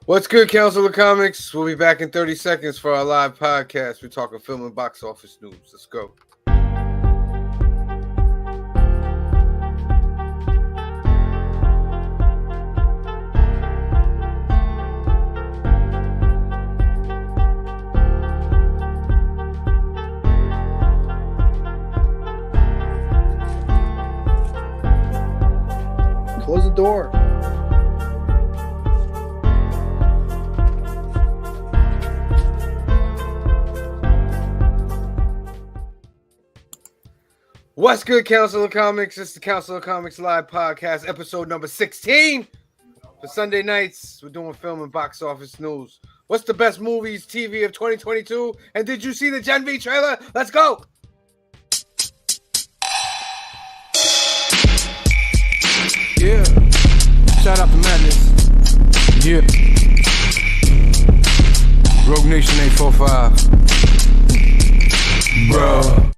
What's good, Council of Comics? We'll be back in 30 seconds for our live podcast. We're talking film and box office news. Let's go. Close the door. What's good, Council of Comics? It's the Council of Comics live podcast, episode number 16. For Sunday nights, we're doing film and box office news. What's the best movies, TV of 2022? And did you see the Gen V trailer? Let's go! Yeah, shout out to Madness. Yeah, Rogue Nation 845. Bro.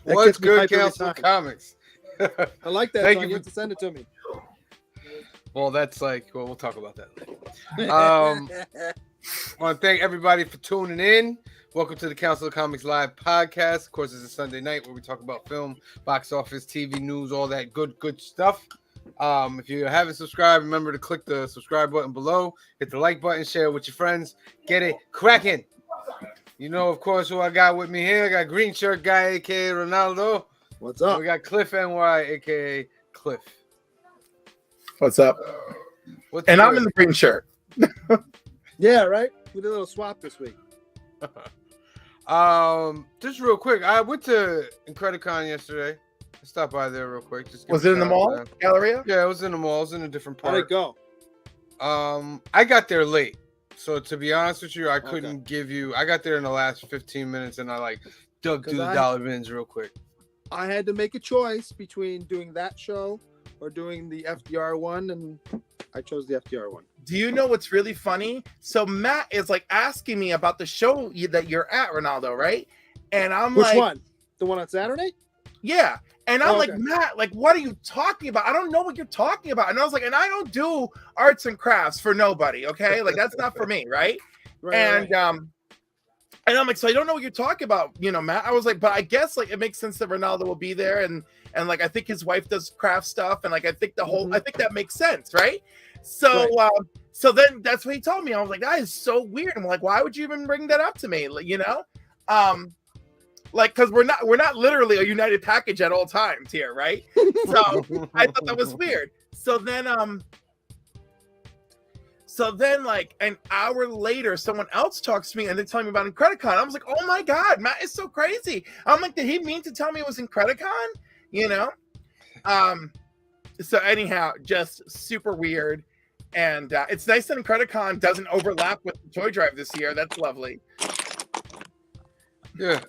What's gets me good, hyped every Council of time. Comics? I like that Thank song. you You for- have to send it to me. Well, that's like, well, we'll talk about that later. I want to thank everybody for tuning in. Welcome to the Council of Comics live podcast. Of course, it's a Sunday night where we talk about film, box office, TV news, all that good stuff. If you haven't subscribed, remember to click the subscribe button below, hit the like button, share it with your friends, get it cracking. You know, of course, who I got with me here. I got Green Shirt Guy, aka Ronaldo. What's And up? we got Cliff NY, aka Cliff. What's up? What's And I'm good? in the green shirt. Yeah, right? We did a little swap this week. Just real quick, I went to Incredicon yesterday. I stopped by there real quick. Just give Was a it in the shout out mall? to them. Galleria? Yeah, it was in the mall. It was in a different How'd it part. go? I got there late, so to be honest with you, I Okay. couldn't give you. I got there in the last 15 minutes, and I like dug through 'Cause the I- dollar bins real quick. I had to make a choice between doing that show or doing the FDR one, and I chose the FDR one. Do you know what's really funny? So Matt is like asking me about the show that you're at, Ronaldo, right? And I'm Which like, one? The one on Saturday? yeah. And I'm Oh, like, okay. Matt, like, what are you talking about? I don't know what you're talking about. And I was like, and I don't do arts and crafts for nobody, okay? Like, that's not for me, right? And and I'm like, so I don't know what you're talking about, you know, Matt. I was like, but I guess like it makes sense that Ronaldo will be there, and like I think his wife does craft stuff, and like I think the whole, I think that makes sense, right? So so then that's what he told me. I was like, that is so weird. I'm like, why would you even bring that up to me? Like, you know, like because we're not literally a united package at all times here, right? So I thought that was weird. So then, like an hour later, someone else talks to me and they're telling me about Incredicon. I was like, oh my God, Matt is so crazy. I'm like, did he mean to tell me it was Incredicon? You know? So anyhow, just super weird. And it's nice that Incredicon doesn't overlap with the Toy Drive this year. That's lovely. Yeah,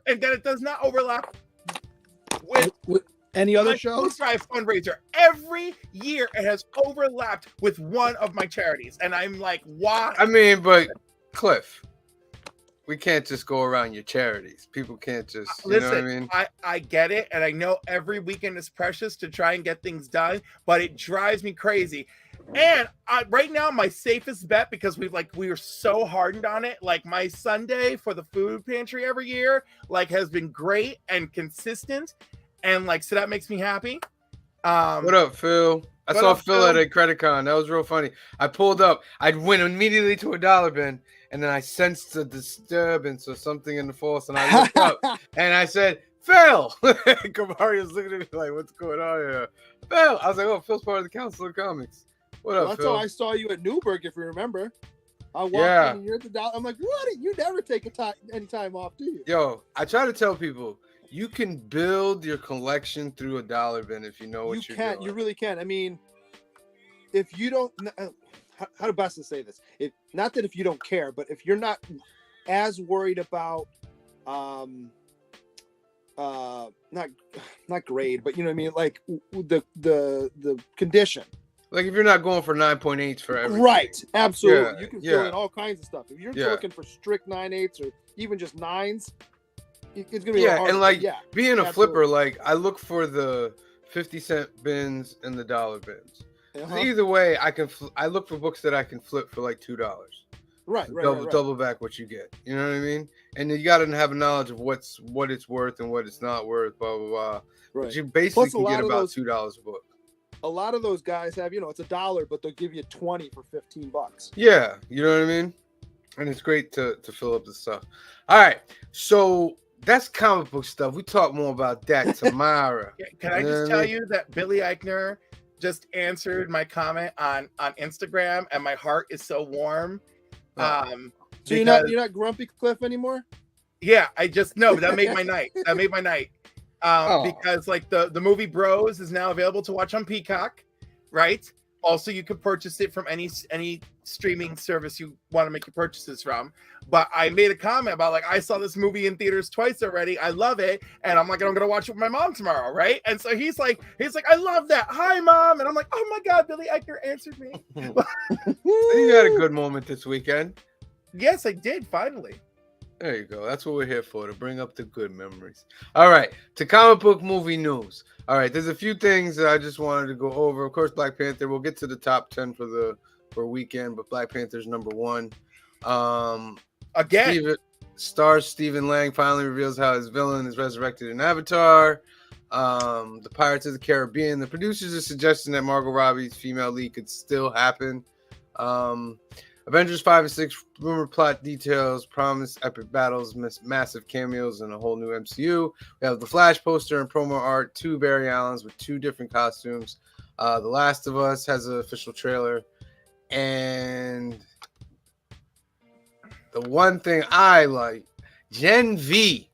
And then it does not overlap with Any other my shows? Toy Drive fundraiser. Every year it has overlapped with one of my charities. And I'm like, why? I mean, but Cliff, we can't just go around your charities. People can't just, you know what I mean? I get it, and I know every weekend is precious to try and get things done, but it drives me crazy. And right now, my safest bet, because we were so hardened on it, like my Sunday for the food pantry every year, like has been great and consistent, and like so that makes me happy. What up, Phil? I What saw up, Phil Phil? at Incredicon. That was real funny. I pulled up. I went immediately to a dollar bin, and then I sensed a disturbance or something in the force, and I looked up, and I said, Phil! Kamari was looking at me like, what's going on here? Phil! I was like, oh, Phil's part of the Council of Comics. What up, That's Phil? how I saw you at Newburgh, if you remember. I walked Yeah. in and you're at the dollar. I'm like, what? You never take any time off, do you? Yo, I try to tell people, you can build your collection through a dollar bin if you know what You you're can. doing. You really can. I mean, if you don't, how to best to say this? Not that if you don't care, but if you're not as worried about, not grade, but you know what I mean, like the condition. Like if you're not going for 9.8s for everything. Right. Absolutely. Yeah, You can yeah. fill in all kinds of stuff. If you're Yeah. looking for strict 9/8 or even just 9s, it's gonna be Yeah, hard. and like yeah. being a absolutely. flipper, like I look for the 50-cent bins and the dollar bins. Either way, I can. I look for books that I can flip for like $2. Right. Double back what you get. You know what I mean? And you got to have a knowledge of what it's worth and what it's not worth. Blah blah blah. Right. But you basically Plus, can get about $2 a book. A lot of those guys have, it's $1, but they'll give you 20 for $15. Yeah, you know what I mean. And it's great to fill up the stuff. All right, so that's comic book stuff. We talk more about that tomorrow. Can I just tell you that Billy Eichner just answered my comment on Instagram, and my heart is so warm. So you're not Grumpy Cliff anymore? Yeah, that made my night. That made my night. Because like the movie Bros is now available to watch on Peacock, right? Also, you can purchase it from any streaming service you want to make your purchases from. But I made a comment about like, I saw this movie in theaters twice already. I love it, and I'm gonna watch it with my mom tomorrow, right? And so he's like, I love that. Hi, Mom. And I'm like, oh my God, Billy Eichner answered me. You had a good moment this weekend. Yes, I did. Finally. There you go. That's what we're here for, to bring up the good memories. All right, to comic book movie news. All right, there's a few things that I just wanted to go over. Of course, Black Panther. We'll get to the top 10 for weekend, but Black Panther's number one. Again, Stephen Lang finally reveals how his villain is resurrected in Avatar. The Pirates of the Caribbean. The producers are suggesting that Margot Robbie's female lead could still happen. Avengers 5 and 6 rumor plot details, promise epic battles, massive cameos, and a whole new MCU. We have the Flash poster and promo art, 2 Barry Allens with 2 different costumes. The Last of Us has an official trailer. And the one thing I like, Gen V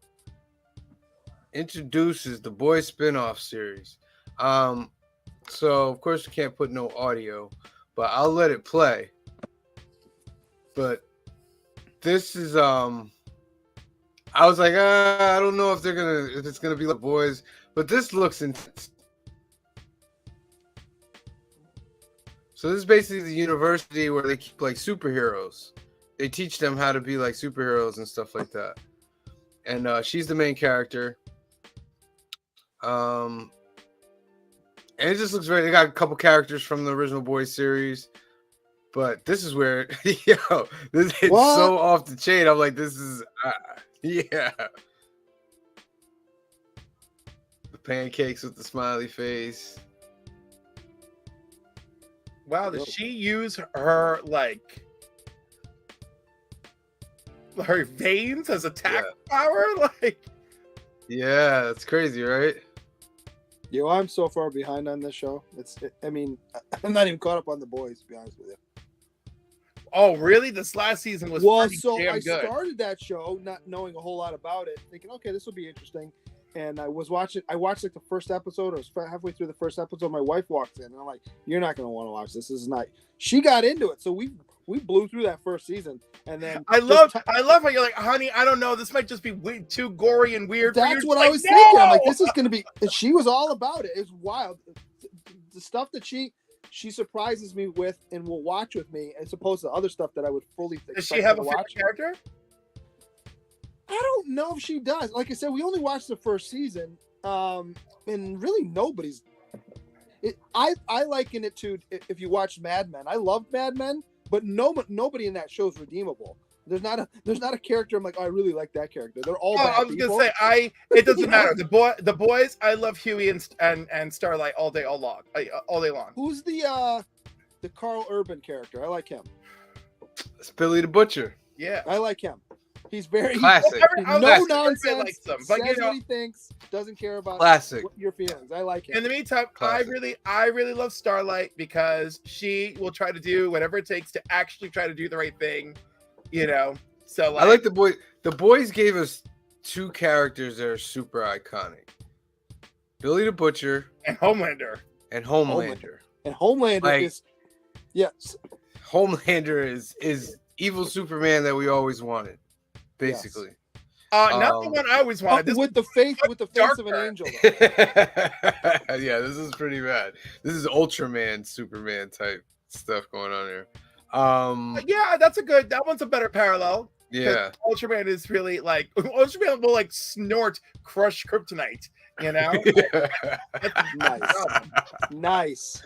introduces the Boys spinoff series. So, of course, we can't put no audio, but I'll let it play. But this is I was like, I don't know if it's gonna be like Boys, but this looks intense. So this is basically the university where they keep like superheroes. They teach them how to be like superheroes and stuff like that. And she's the main character. And it just looks they got a couple characters from the original Boys series. But this is where, this hits so off the chain. I'm like, this is, yeah. The pancakes with the smiley face. Wow, does she use her, her veins as attack power? Yeah, it's crazy, right? I'm so far behind on this show. I'm not even caught up on The Boys, to be honest with you. Oh, really? This last season was damn good. Started that show not knowing a whole lot about it, thinking, okay, this will be interesting. And I watched like the first episode. I was halfway through the first episode. My wife walks in, and I'm like, "You're not going to want to watch this. This is not." She got into it, so we blew through that first season, and then I love how you're like, "Honey, I don't know. This might just be way too gory and weird." That's what I was thinking. I'm like, "This is going to be." And she was all about it. It's wild. The stuff that she surprises me with and will watch with me, as opposed to other stuff that I would fully think. Does she have a favorite character? I don't know if she does. Like I said, we only watched the first season, and really nobody's. I liken it to if you watch Mad Men. I love Mad Men, but nobody in that show is redeemable. There's not a character I'm like, oh, I really like that character. They're all bad I was people. gonna say it doesn't matter. The boys, I love Huey and Starlight all day long. Who's the Carl Urban character? I like him. It's Billy the Butcher. Yeah, I like him. He's very classic. No nonsense. Likes him, says but what he thinks. Doesn't care about classic your feelings. I like him. In the meantime, classic. I really love Starlight because she will try to do whatever it takes to actually try to do the right thing. So I like the boy. The Boys gave us 2 characters that are super iconic: Billy the Butcher and Homelander. And Homelander Is yes. Homelander is evil Superman that we always wanted, basically. Yes. Not the one I always wanted. With the face of an angel. Yeah, this is pretty bad. This is Ultraman, Superman type stuff going on here. Yeah, that one's a better parallel. Yeah, Ultraman is really Ultraman will snort crush kryptonite, You know, Nice. Nice.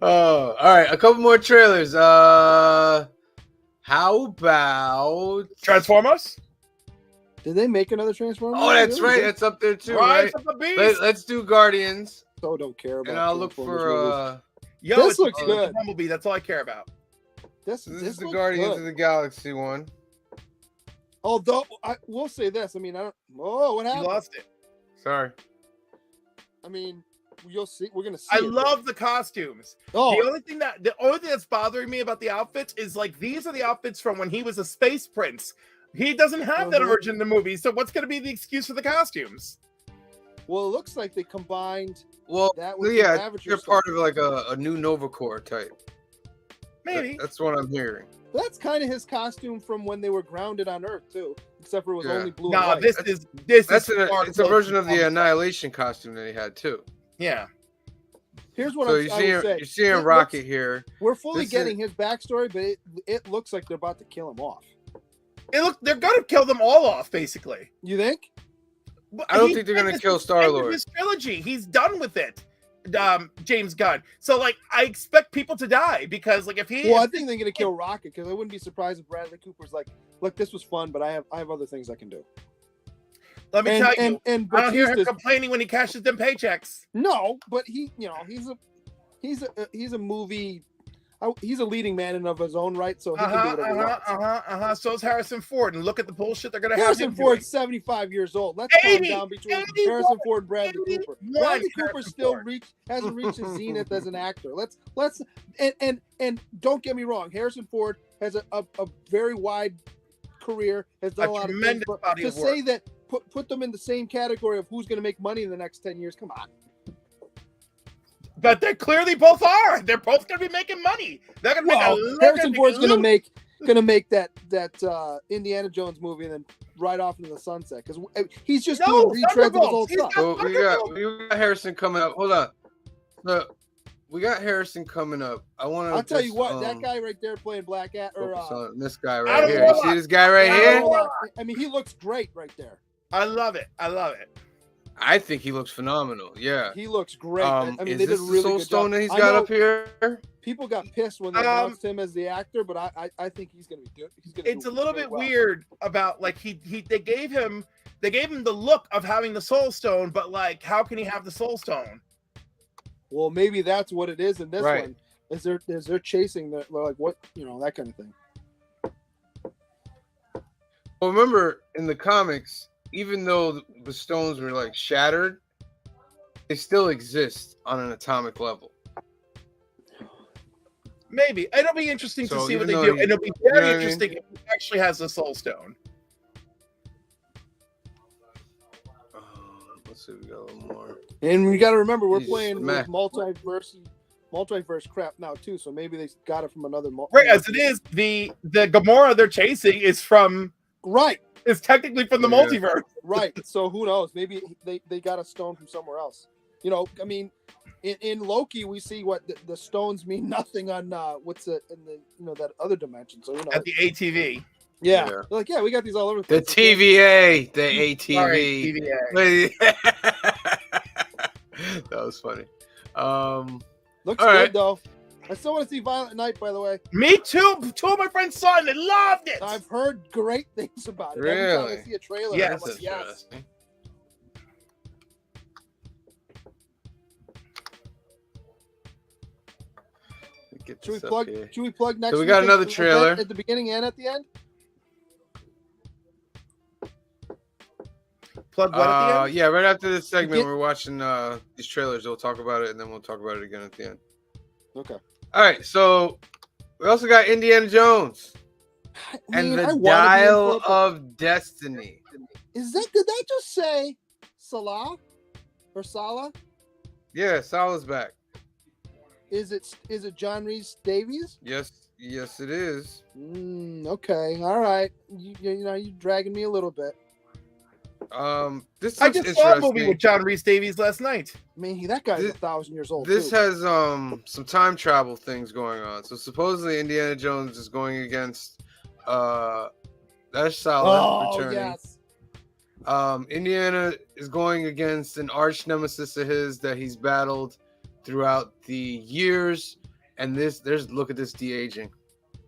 Oh, all right. A couple more trailers. How about Transformers. Did they make another Transformers? Oh, that's Really? right. That's up there too, Rise right? of the Beast. Let's do Guardians, So don't care about. and I'll look Transformers for movies. Yo, This it's looks the good. Bumblebee. That's all I care about. This this is the looks Guardians good. of the Galaxy one. Although I will say this, I mean, I don't. Oh, what You happened? lost it. Sorry. I mean, you'll see. We're gonna see. I it. love the costumes. Oh, The only thing that's bothering me about the outfits is like these are the outfits from when he was a space prince. He doesn't have that Mhm. urge in the movie. So what's going to be the excuse for the costumes? well, it looks like they combined Well, that with yeah, the Ravager they're stuff. part of like a new Nova Corps type. Maybe. That's what I'm hearing. That's kind of his costume from when they were grounded on Earth too, except for it was Yeah. only blue. No, and white. this That's- is It's a far version of closer. the Annihilation costume that he had too. Yeah. Here's what So I would say. you're seeing It Rocket looks- here. We're fully this getting his backstory, but it looks like they're about to kill him off. They're going to kill them all off, basically. You think? But I don't he think they're did gonna this kill at the end of Star-Lord. His trilogy, he's done with it. James Gunn. So like, I expect people to die because like if he, Well, I think they're gonna kill Rocket because I wouldn't be surprised if Bradley Cooper's like, "Look, this was fun, but I have other things I can do." let me tell you, And I don't hear him Batista's- complaining when he cashes them paychecks. no, but he's a movie. He's a leading man in of his own right, so he can do whatever he wants. So is Harrison Ford, and look at the bullshit they're gonna have Harrison him Ford's 75 years old. Let's calm 80, down between 81, Harrison Ford and Bradley Cooper. 81 Bradley Cooper Harrison still Ford. hasn't reached his zenith as an actor. Let's and don't get me wrong. Harrison Ford has a very wide career, has done a lot of things. tremendous But body to of say work. that put them in the same category of who's going to make money in the next 10 years, come on. But they clearly both are. They're both gonna be making money. They're gonna Well, make Harrison Ford's going to make. make that Indiana Jones movie and then right off into the sunset because he's just No, doing retreads of his old Thunderbolts. He's stuff. So we got Harrison coming up. Hold on. Look, we got Harrison coming up. I want to. I'll tell you what, that guy right there playing Black At or focus on this guy Adam right here. You Warlock. see this guy right Adam here? Warlock. I mean, he looks great right there. I love it. I love it. I think he looks phenomenal. Yeah. He looks great. I mean, is they did this a the really Soul good Stone job. that he's I got know up here? people got pissed when they announced him as the actor, but I think he's going to be good. It's a little bit weird about like they gave him the look of having the Soul Stone, but like how can he have the Soul Stone? Well, maybe that's what it is in this Right. one. Is they're chasing the like what that kind of thing. Well, remember in the comics, even though the stones were like shattered, they still exist on an atomic level. Maybe it'll be interesting to So see what even they though do, he- and it'll be you know very what I mean? interesting if he actually has the Soul Stone. Let's see, we got a little more. And we got to remember we're Jesus, playing with man. multiverse crap now too. So maybe they got it from another. Right, as it is, the Gamora they're chasing is technically from the Yeah. multiverse. Right. So who knows? Maybe they got a stone from somewhere else. I mean, in Loki we see what the stones mean nothing on what's it in the that other dimension. So At the ATV. yeah. Yeah. They're like we got these all over The place. TVA, the ATV. Sorry, TVA. That was funny. Looks all good right. though. I still want to see Violent Night, by the way. Me too. Two of my friends saw it and they loved it. I've heard great things about it. Every time Really? I see a trailer, Yes. I'm like, That's yes. interesting. Get Should we this up plug? here. Should we plug next? So we got week's another event trailer. at the beginning and at the end. Plug what at the end? Yeah, right after this segment, Get- we're watching these trailers. We'll talk about it, and then we'll talk about it again at the end. Okay. All right, so we also got Indiana Jones and Man, I the wanna be Dial in for- of Destiny. Is that? Did they just say Salah or Salah? Yeah, Salah's back. Is it John Rhys Davies? Yes, it is. Okay, all right. You're dragging me a little bit. This I looks just saw a movie interesting. with John Rhys Davies last night. I mean, that guy's This- 1,000 years old. This too. has some time travel things going on. So supposedly Indiana Jones is going against there's Salah Oh returning. yes. Indiana is going against an arch nemesis of his that he's battled throughout the years, and look at this de-aging.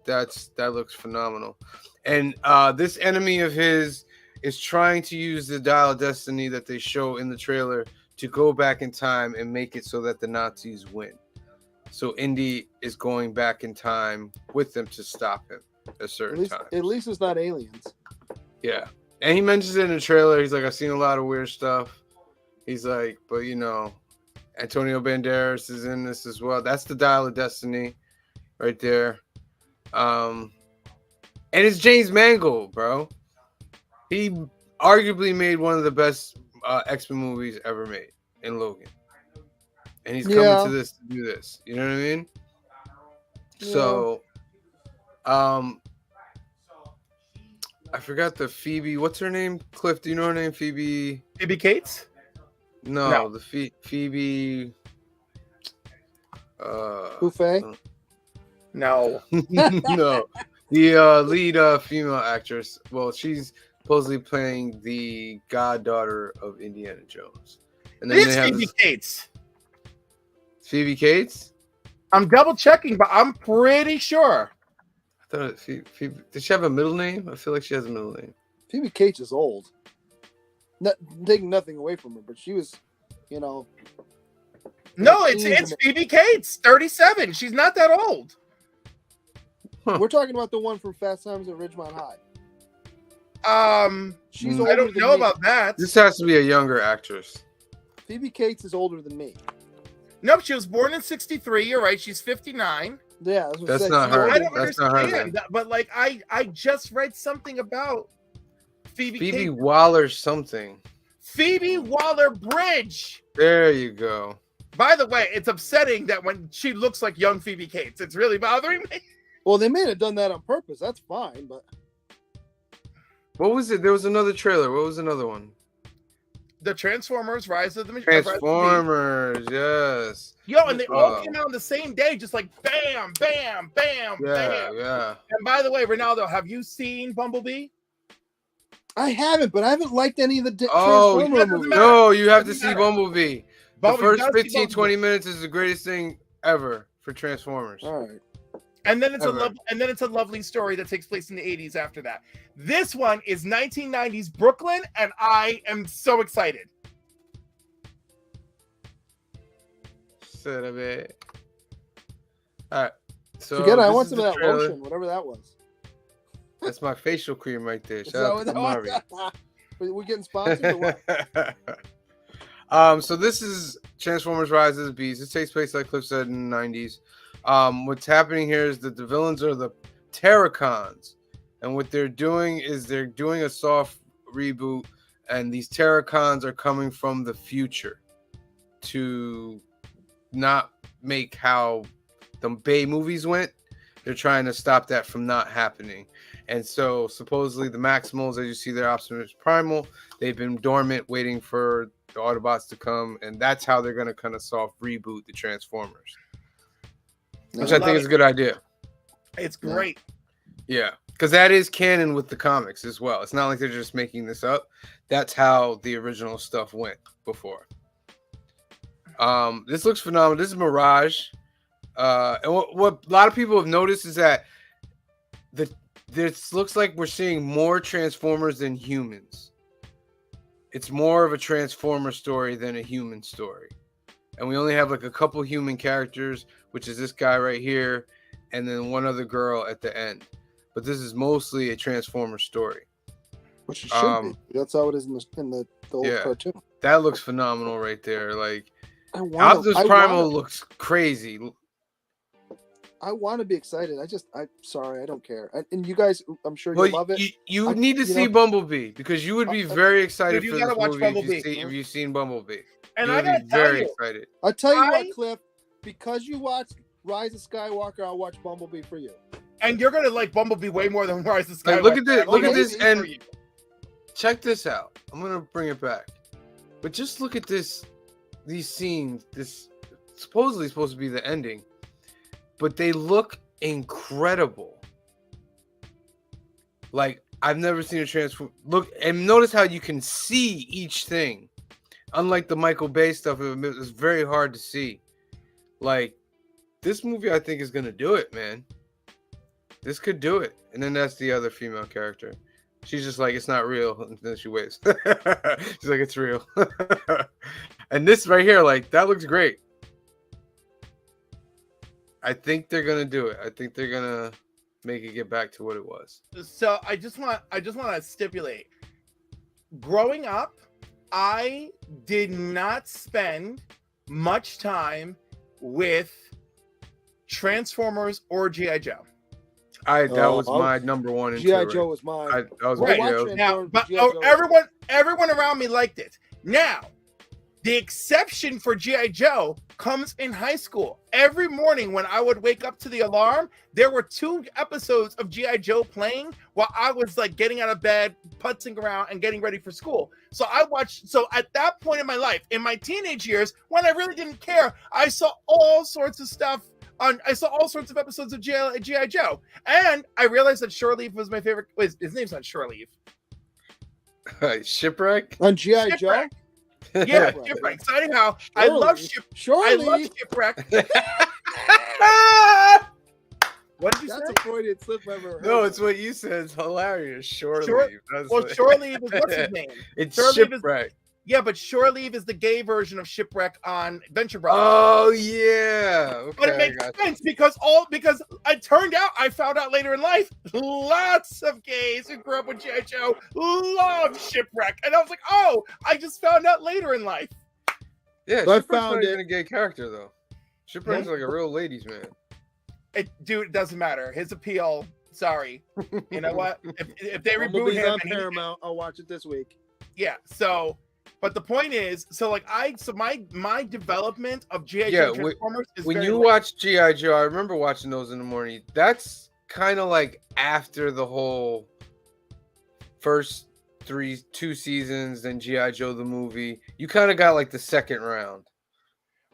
That looks phenomenal. And this enemy of his is trying to use the Dial of Destiny that they show in the trailer to go back in time and make it so that the Nazis win. So Indy is going back in time with them to stop him at certain times. At least it's not aliens. Yeah. And he mentions it in the trailer. He's like, I've seen a lot of weird stuff. He's like, but Antonio Banderas is in this as well. That's the Dial of Destiny right there. And it's James Mangold, bro. He arguably made one of the best X-Men movies ever made in Logan. And he's coming to this to do this. You know what I mean? Yeah. So, I forgot the Phoebe. What's her name? Cliff, do you know her name? Phoebe Cates? No. The Phoebe. Buffet? No. No. The lead female actress. Well, she's supposedly playing the goddaughter of Indiana Jones. And then it is Phoebe Cates. Phoebe Cates? I'm double checking, but I'm pretty sure. I thought Phoebe, did she have a middle name? I feel like she has a middle name. Phoebe Cates is old. Taking nothing away from her, but she was, No, it's Phoebe Cates, 37. She's not that old. Huh. We're talking about the one from Fast Times at Ridgemont High. She's older. I don't know about that. This has to be a younger actress. Phoebe Cates is older than me. Nope, she was born in 1963. You're right. She's 59. Yeah, that's not her. I don't that's understand. Not her, but I just read something about Phoebe Cates. Waller something. Phoebe Waller-Bridge. There you go. By the way, it's upsetting that when she looks like young Phoebe Cates, it's really bothering me. Well, they may have done that on purpose. That's fine, but what was it? There was another trailer. What was another one? The Transformers: Rise of the Transformers, yes. Yo, and they all came out on the same day, just like bam, bam, bam, bam. Yeah. And by the way, Ronaldo, have you seen Bumblebee? I haven't, but I haven't liked any of the Transformers movies. No, you have to see Bumblebee. The first 15, 20 minutes is the greatest thing ever for Transformers. All right. And then it's a lovely story that takes place in the 80s after that. This one is 1990s Brooklyn, and I am so excited. Son of it. All right. So again, I want some of that lotion, whatever that was. That's my facial cream right there. Shout out to Mari. We're getting sponsored or what? So this is Transformers: Rise of the Beast. It takes place, like Cliff said, in the 90s. What's happening here is that the villains are the Terracons, and what they're doing is they're doing a soft reboot, and these Terracons are coming from the future to not make how the Bay movies went. They're trying to stop that from not happening. And so supposedly the Maximals, as you see their Optimus Primal, they've been dormant waiting for the Autobots to come, and that's how they're going to kind of soft reboot the Transformers. Which I think is a good idea. It's great. Yeah, because that is canon with the comics as well. It's not like they're just making this up. That's how the original stuff went before. This looks phenomenal. This is Mirage. And what a lot of people have noticed is that this looks like we're seeing more Transformers than humans. It's more of a Transformer story than a human story. And we only have like a couple human characters, which is this guy right here, and then one other girl at the end. But this is mostly a Transformer story. Which it should be. That's how it is in the old cartoon. That looks phenomenal right there. Like, Optimus Primal looks crazy. I want to be excited. I'm sorry, I don't care. And you guys, I'm sure you love it. You need to see Bumblebee, because you would be very excited for this movie if you've seen Bumblebee. And I gotta tell you, excited. I'll tell you what, Cliff, because you watched Rise of Skywalker, I'll watch Bumblebee for you. And you're gonna like Bumblebee way more than Rise of Skywalker. Like, look at this, and check this out. I'm gonna bring it back, but just look at this. These scenes. This supposedly supposed to be the ending, but they look incredible. Like, I've never seen a transform. Look and notice how you can see each thing. Unlike the Michael Bay stuff, it was very hard to see. Like this movie, I think is gonna do it, man. This could do it. And then that's the other female character. She's just like, it's not real. And then she waves. She's like, it's real. And this right here, like, that looks great. I think they're gonna do it. I think they're gonna make it get back to what it was. So I just want to stipulate. Growing up, I did not spend much time with Transformers or G.I. Joe. That was my number one. And G.I. two, Joe right? was mine. That was Right. my Joe. Now, but G.I. Joe. everyone around me liked it. Now, the exception for G.I. Joe comes in high school. Every morning when I would wake up to the alarm, there were 2 episodes of G.I. Joe playing while I was like getting out of bed, putzing around, and getting ready for school. So at that point in my life, in my teenage years, when I really didn't care, I saw all sorts of stuff. I saw all sorts of episodes of G.I. Joe. And I realized that Shore Leave was my favorite. Wait, his name's not Shore Leave. Shipwreck? On G.I. Joe? Shipwreck. Yeah, Shipwreck. So anyhow, I love Shipwreck. What did you That's say? a Freudian slip I've ever heard. No, it's what you said. It's hilarious. Shore Leave. Shore Leave is what's his name? It's Shore Leave Shipwreck. Yeah, but Shore Leave is the gay version of Shipwreck on Venture Brothers. Oh yeah. Okay, But it makes sense because it turned out, I found out later in life, lots of gays who grew up with G.I. Joe love Shipwreck. And I was like, oh, I just found out later in life. Yeah, So I Shipwreck's found not it. even a gay character though. Shipwreck's like a real ladies man. Dude, it doesn't matter. His appeal, sorry. You know what? If they reboot Bumblebee's him, on Paramount. I'll watch it this week. yeah. So, but the point is, my development of G.I. Yeah, Joe Transformers is When very you late. watch G.I. Joe, I remember watching those in the morning. That's kind of like after the whole first 2 seasons, then G.I. Joe the movie. You kind of got like the second round.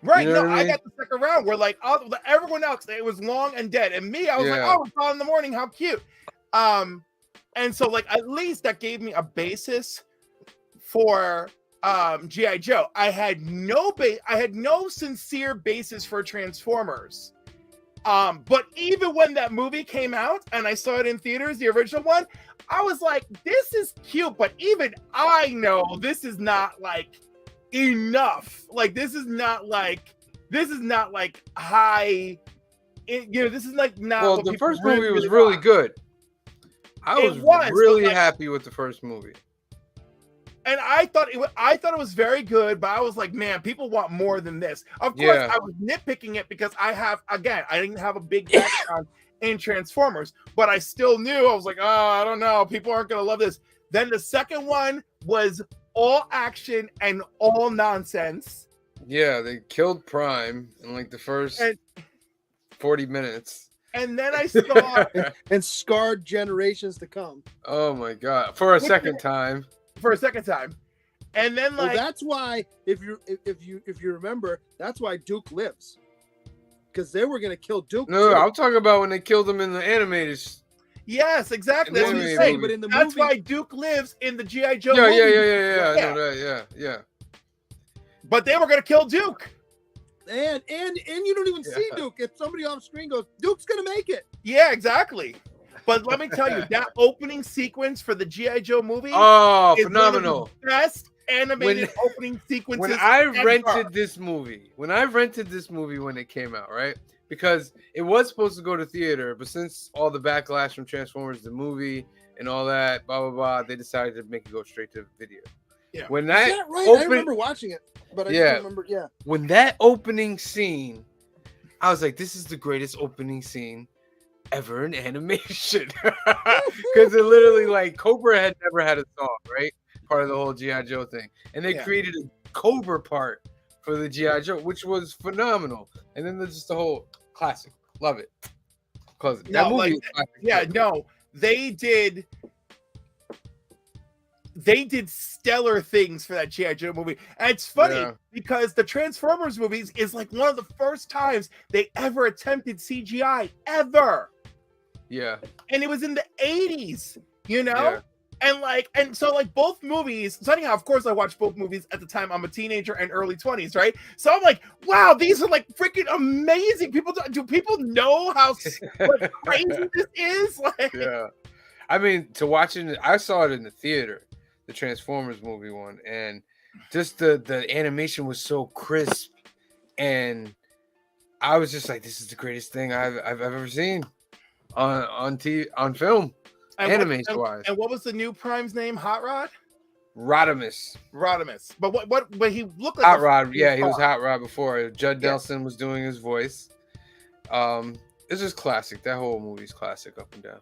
Right, You know no, what I I mean? got the second round where like everyone else, it was long and dead. And me, I was like, Yeah. oh, it's on in the morning, how cute. And so like at least that gave me a basis for G.I. Joe. I had no sincere basis for Transformers. But even when that movie came out and I saw it in theaters, the original one, I was like, this is cute, but even I know this is not like enough. Like this is not like high, this is like not. Well, what the people first movie was really really want. good. I It was was, really but, like- happy with the first movie. And I thought it was very good, but I was like, man, people want more than this. Of course, Yeah. I was nitpicking it because I didn't have a big background in Transformers, but I still knew. I was like, oh, I don't know, people aren't gonna love this. Then the second one was all action and all nonsense. Yeah, they killed Prime in like the first And- 40 minutes. And then I saw And scarred generations to come. Oh my god! For a second time. for a second time, and then Well, like that's why if you remember, that's why Duke lives. Because they were gonna kill Duke. No, too. I'm talking about when they killed him in the animated. yes, exactly. In That's the what I'm animated saying. movie. But in the That's movie, why Duke lives in the G.I. Joe Yeah, movie. yeah. I Yeah. know that. Yeah. But they were gonna kill Duke. and you don't even see Yeah. Duke. If somebody off screen goes, Duke's gonna make it. Yeah, exactly. But let me tell you, that opening sequence for the G.I. Joe movie Oh, is phenomenal! one of the best animated opening sequences. When I ever. rented this movie when it came out, right? Because it was supposed to go to theater, but since all the backlash from Transformers, the movie, and all that, blah blah blah, they decided to make it go straight to video. Yeah. When Is that that right? I open- remember watching it, but I Yeah. don't remember. Yeah. when that opening scene, I was like, this is the greatest opening scene ever in animation. Because it literally, like, Cobra had never had a song, right? Part of the whole G.I. Joe thing. And they Yeah. created a Cobra part for the G.I. Joe, which was phenomenal. And then there's just the whole classic. Love it. Close it. That No, movie like, is classic. Yeah, no, they did stellar things for that G.I. Joe movie. And it's funny Yeah. because the Transformers movies is like one of the first times they ever attempted CGI ever. Yeah. And it was in the 80s. you know? Yeah. And so both movies. So anyhow, of course, I watched both movies at the time. I'm a teenager and early 20s, right? So I'm like, wow, these are like freaking amazing. Do people know how like, crazy this is? Like, Yeah. I mean, to watching it, I saw it in the theater, the Transformers movie one, and just the animation was so crisp, and I was just like, this is the greatest thing I've ever seen on film, animation wise. And what was the new Prime's name? Hot Rod? Rodimus. But he looked like Hot a Rod. freaking Yeah, he was car. Hot Rod before. Judd Yeah. Nelson was doing his voice. It's just classic. That whole movie's classic up and down.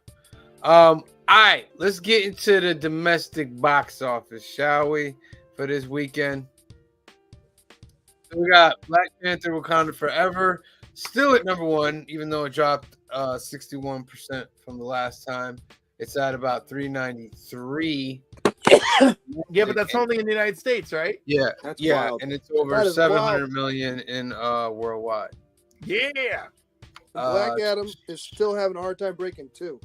All right, let's get into the domestic box office, shall we, for this weekend? So we got Black Panther: Wakanda Forever still at number one, even though it dropped 61% from the last time. It's at about 393. Yeah, but that's only in the United States, right? Yeah, That's yeah, wild. and it's over That is 700 wild. million in worldwide. Yeah. Black Adam is still having a hard time breaking too.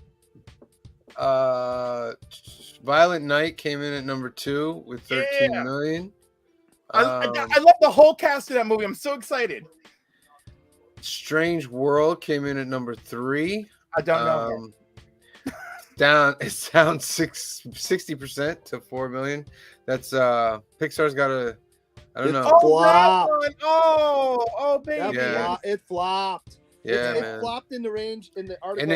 Violent Night came in at number 2 with 13 Yeah. million. I love the whole cast of that movie. I'm so excited. Strange World came in at number 3. I don't know. It's down 60% to 4 million. That's Pixar's got a, I don't know. Oh, that Flop. one. Oh, baby. Yeah. It flopped. Yeah, it man. flopped in the range in the article.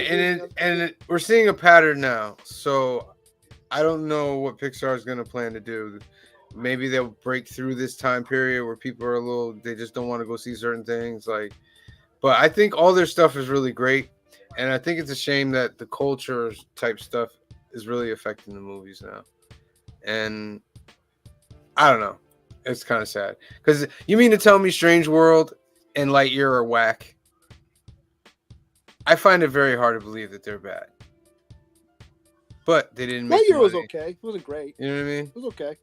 We're seeing a pattern now. So I don't know what Pixar is going to plan to do. Maybe they'll break through this time period where people are they just don't want to go see certain things. But I think all their stuff is really great. And I think it's a shame that the culture type stuff is really affecting the movies now. And I don't know. It's kind of sad. Because you mean to tell me Strange World and Lightyear are whack? I find it very hard to believe that they're bad. But they didn't make Lightyear was money. okay. It wasn't great. You know what I mean? It was okay.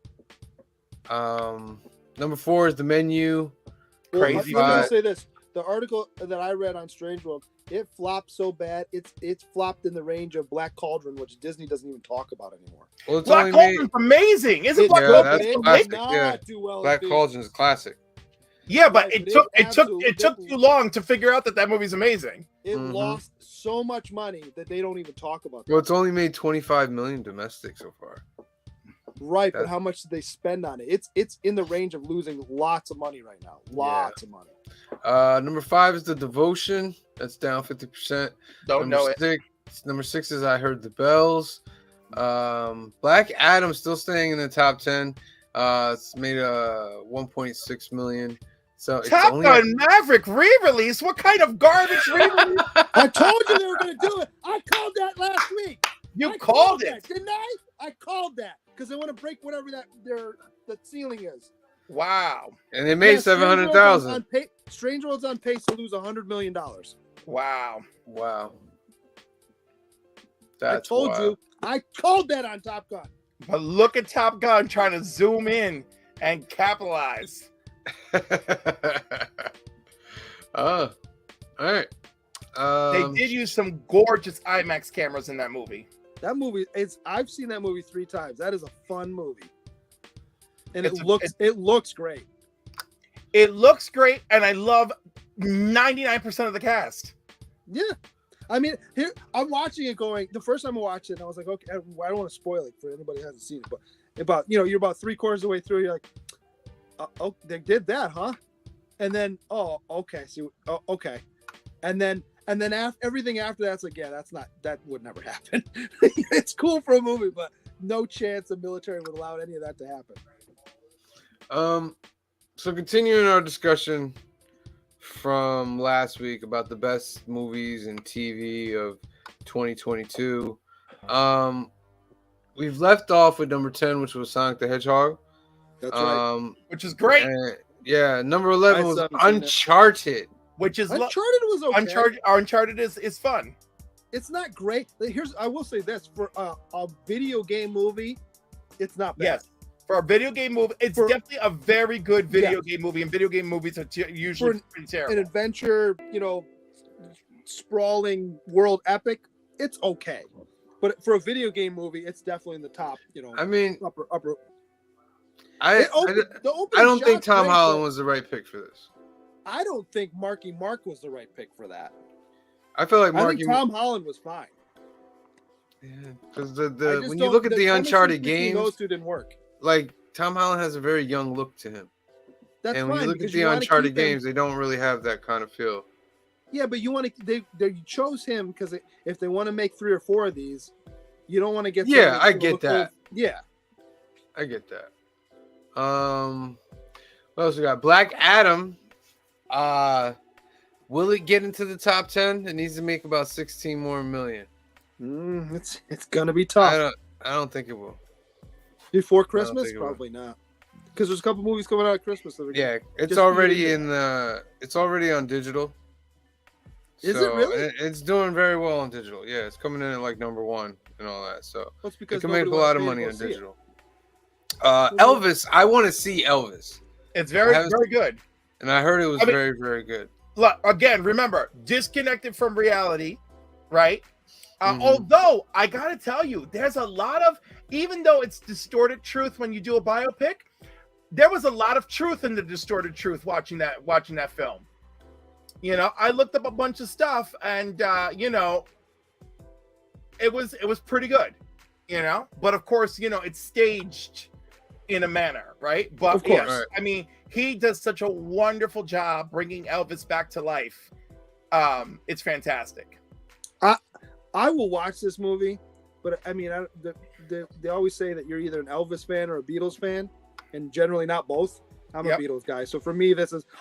Number 4 is The Menu. Crazy. Let me just say this: the article that I read on Strange World, it flopped so bad. It's flopped in the range of Black Cauldron, which Disney doesn't even talk about anymore. Well, it's Black only made. Cauldron's amazing. Isn't It's Black Yeah, good, Cauldron but that's it did classic, not yeah. do well. Black in Cauldron is a classic. Yeah, but Right, it but took absolutely- too long to figure out that movie's amazing. It Mhm. lost so much money that they don't even talk about. Well, That. it's only made 25 million domestic so far. Right, but That's- how much did they spend on it? It's in the range of losing lots of money right now. Lots of money. Number 5 is The Devotion. That's down 50%. Don't know it. Number 6 is I Heard the Bells. Black Adam still staying in the top 10. It's made 1.6 million. So it's Top only Gun Maverick re-release. What kind of garbage re-release? I told you they were going to do it. I called that last week. You I called that, it. didn't I? I called that because they want to break whatever the ceiling is. Wow. and they made Yeah, 700,000. Strange World's on pace to lose $100 million. Wow. Wow. I That's told wild. you. I called that on Top Gun. But look at Top Gun trying to zoom in and capitalize. Oh, all right. They did use some gorgeous IMAX cameras in that movie. That movie I've seen that movie 3 times. That is a fun movie. And It's it looks great. It looks great, and I love 99% of the cast. Yeah. I mean, here I'm watching it going, the first time I watched it, and I was like, okay, I don't want to spoil it for anybody who hasn't seen it, but you're about 3/4 of the way through, you're like, oh, they did that, huh? And then, oh, okay, okay. And then everything after that's like, yeah, that would never happen. It's cool for a movie, but no chance the military would allow any of that to happen. So continuing our discussion from last week about the best movies and TV of 2022, we've left off with number 10, which was Sonic the Hedgehog. That's right. Which is great. And, yeah, number 11 I was still haven't seen it. Uncharted. Which is Uncharted was okay. Uncharted is fun. It's not great. I will say this, for a video game movie, it's not bad. Yes. For a video game movie, it's definitely a very good video game movie, and video game movies are usually pretty terrible. An adventure, sprawling world epic, it's okay. But for a video game movie, it's definitely in the top. I mean, upper. I The don't think shot's Tom great, Holland but was the right pick for this. I don't think Marky Mark was the right pick for that. I feel like I Marky. think Tom Holland was fine. Because I the just when you don't- look at the chemistry Uncharted between games, those two didn't work. like Tom Holland has a very young look to him. That's And fine. when you look at because the wanna Uncharted keep him- games, they don't really have that kind of feel. Yeah, but you want to. They chose him because if they want to make 3 or 4 of these, you don't want to get. Yeah, someone I that's get gonna look that. old. Yeah. I get that. What else we got? Black Adam. Will it get into the top 10? It needs to make about 16 more million. It's gonna be tough. I don't think it will. Before I don't Christmas, think it will. probably not. Because there's a couple movies coming out at Christmas. That are Yeah, it's just already being- it's already on digital. Is it really? It's doing very well on digital. Yeah, it's coming in at like number 1 and all that. So That's it because can make a nobody lot of wants money to on go see it. digital. Elvis, I want to see Elvis, It's very I have- very good. and I heard it was I mean- very, very good. Look, again, remember, disconnected from reality, right? Mhm. Although I gotta tell you, there's a lot of, even though it's distorted truth when you do a biopic, there was a lot of truth in the distorted truth watching that film. I looked up a bunch of stuff, and it was pretty good. But of course, it's staged in a manner, right? But Of course. Right. I mean, he does such a wonderful job bringing Elvis back to life. It's fantastic. I will watch this movie, but I mean, they always say that you're either an Elvis fan or a Beatles fan, and generally not both. I'm Yep. a Beatles guy, so for me,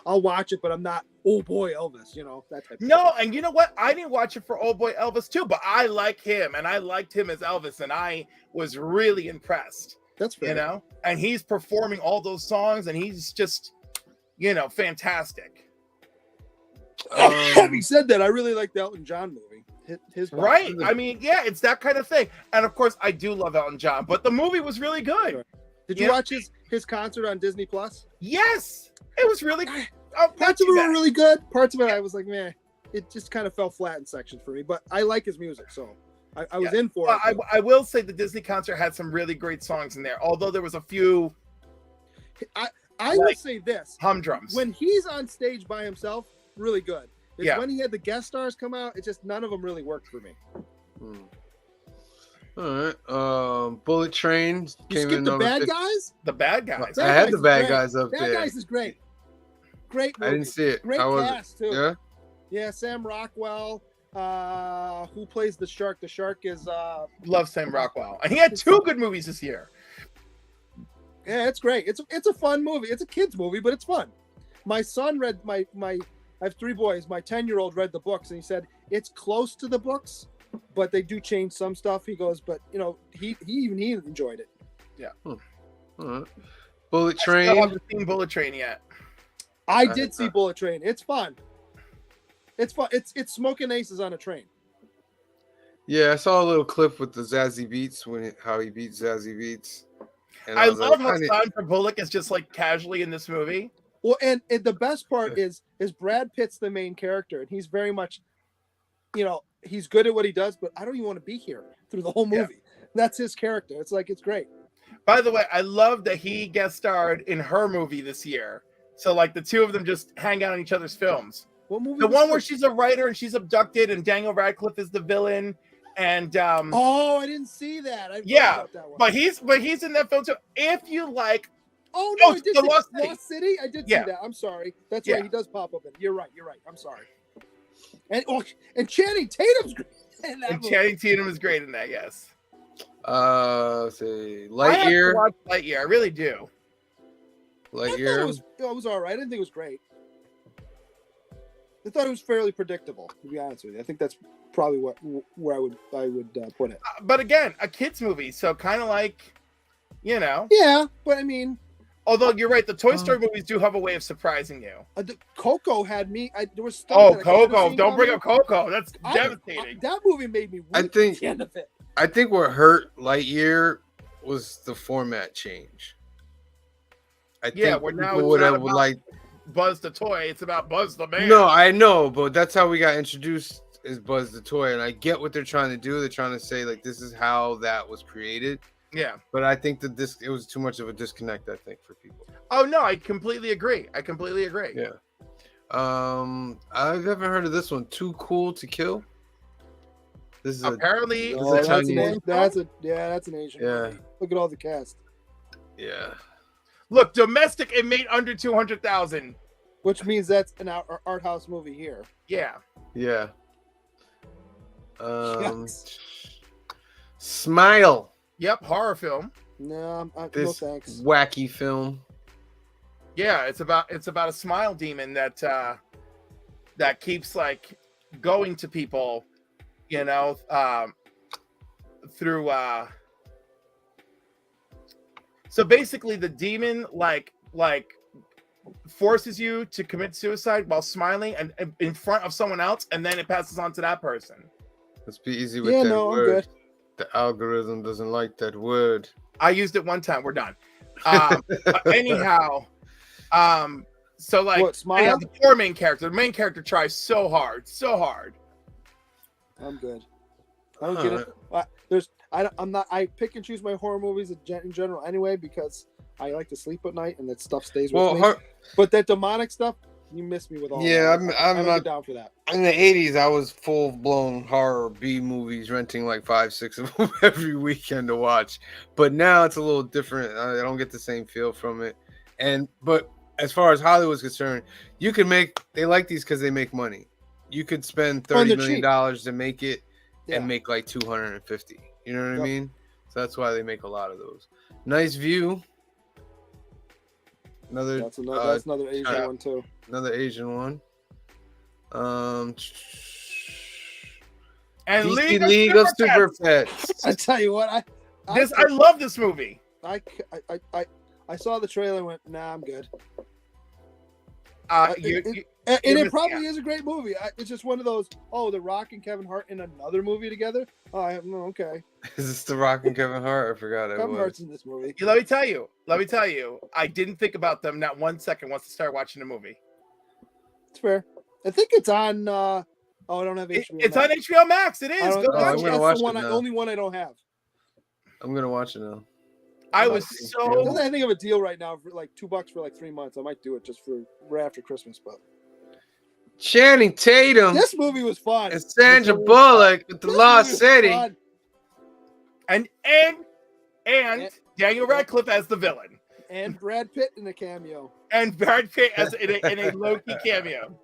I'll watch it, but I'm not. Oh boy, Elvis, that type. Of No, and you know what? I didn't watch it for Old Boy Elvis too, but I like him, and I liked him as Elvis, and I was really impressed. That's fair. And he's performing all those songs, and he's just, fantastic. Having said that, I really like the Elton John movie. His Right? I mean, yeah, it's that kind of thing. And of course, I do love Elton John, but the movie was really good. Sure. Did you Yeah. watch his concert on Disney Plus? Yes, it was really. Parts of it were really good. Parts of it, I was like, man, it just kind of fell flat in sections for me. But I like his music, so I was in for it. I will say the Disney concert had some really great songs in there, although there was a few I will say this: humdrums. when he's on stage by himself, really good. It's Yeah. when he had the guest stars come out, it just none of them really worked for me. All right. Bullet Train You came in skipped the number bad 50. guys. The bad guys. I had the Guys bad is great. guys up Bad there. Guys is great. Great movie. I didn't see it. Great How was cast it? too. Yeah. Yeah, Sam Rockwell. Who plays the shark? The shark is Love Sam Rockwell, and he had 2 good movies this year. yeah, it's great. It's a fun movie. It's a kids movie, but it's fun. My son read my I have 3 boys. My 10-year-old read the books and he said it's close to the books, but they do change some stuff. He goes, but he enjoyed it. All right. Bullet I still Train. haven't seen Bullet Train yet. I I did have see not. Bullet Train. It's fun. It's fun. It's smoking aces on a train. Yeah, I saw a little clip with the Zazie Beats how he beats Zazie Beats. And I was love how like, Sandra Bullock is just like casually in this movie. Well, and the best part is Brad Pitt's the main character, and he's very much, he's good at what he does, but I don't even want to be here through the whole movie. That's his character. It's great. By the way, I love that he guest starred in her movie this year. So like the 2 of them just hang out in each other's films. What movie? The was one where this? she's a writer and she's abducted, and Daniel Radcliffe is the villain. And Oh, I didn't see that. I Yeah, forgot about that one. but he's in that film too. If you like, Oh no, Oh, I did the see Lost City. Lost City. I did Yeah. see that. I'm sorry. That's Yeah. right. He does pop up in. You're right. I'm sorry. And Channing Tatum's great in that and movie. Channing Tatum is great in that. Yes, let's see, I have to Lightyear. watch Lightyear. I really do. I thought Lightyear. it was all right. I didn't think it was great. I thought it was fairly predictable, to be honest with you. I think that's probably where I would put it. But again, a kids movie, so kind of like, Yeah, but I mean, Although you're right, the Toy Story movies do have a way of surprising you. Coco had me. There was stuff Oh, that I couldn't Coco! see Don't bring coming. up Coco. That's devastating. That movie made me. I weep think- at the end of it. I think what hurt Lightyear was the format change. I Yeah, think where now people it's would not have about like. Buzz the toy. It's about Buzz the man. No, I know, but that's how we got introduced is Buzz the toy, and I get what they're trying to do. They're trying to say like this is how that was created. Yeah. But I think that it was too much of a disconnect. I think for people. Oh no, I completely agree. Yeah. I've never heard of this one. Too Cool to Kill. This is Apparently, This Oh, is a that's, Chinese- that's an Asian. Yeah. movie. Look at all the cast, yeah. look, domestic, it made under 200,000. which means that's an art house movie here. Yeah. Yeah. Yes. Smile. Yep. Horror film. No, no This thanks. wacky film. Yeah, it's about a smile demon that that keeps like going to people, you know, through so basically the demon like forces you to commit suicide while smiling and in front of someone else, and then it passes on to that person. Let's be easy with Yeah, that no, I'm word. good. The algorithm doesn't like that word. I used it one time. We're done. But anyhow, so like What, Smile? anyhow, the poor main character. The main character tries so hard. I'm good. I don't get it. I pick and choose my horror movies in general anyway because I like to sleep at night and that stuff stays with me. But that demonic stuff, you miss me with all. Yeah, that. I'm don't not get down for that. in the 80s. I was full blown horror B movies, renting like 5-6 of them every weekend to watch. But now it's a little different. I don't get the same feel from it. But as far as Hollywood's concerned, they like these because they make money. You could spend $30 million to make it and make like 250. You know what I mean? So that's why they make a lot of those. Nice View. That's another Asian one too. Another Asian one. And DC League of Super Pets. I tell you what, I love this movie. I saw the trailer and went, nah, I'm good. It probably is a great movie. It's just one of those. Oh, The Rock and Kevin Hart in another movie together. Oh, okay. Is this The Rock and Kevin Hart? I forgot it Kevin was. Hart's in this movie. Let me tell you. I didn't think about them not 1 second once I started watching the movie. It's fair. I think it's on. I don't have HBO. It's Max. on HBO Max. It is. Go I'm watch gonna it. watch That's it now. only one I don't have. I'm gonna watch it now. I was Doesn't so. I think of a deal right now for like $2 for like 3 months. I might do it just for right after Christmas. But Channing Tatum this movie was fun. and Sandra This movie was Bullock with the This Lost movie was City. fun. And Daniel Radcliffe as the villain, And Brad Pitt in a cameo. and Brad Pitt as in a low-key cameo.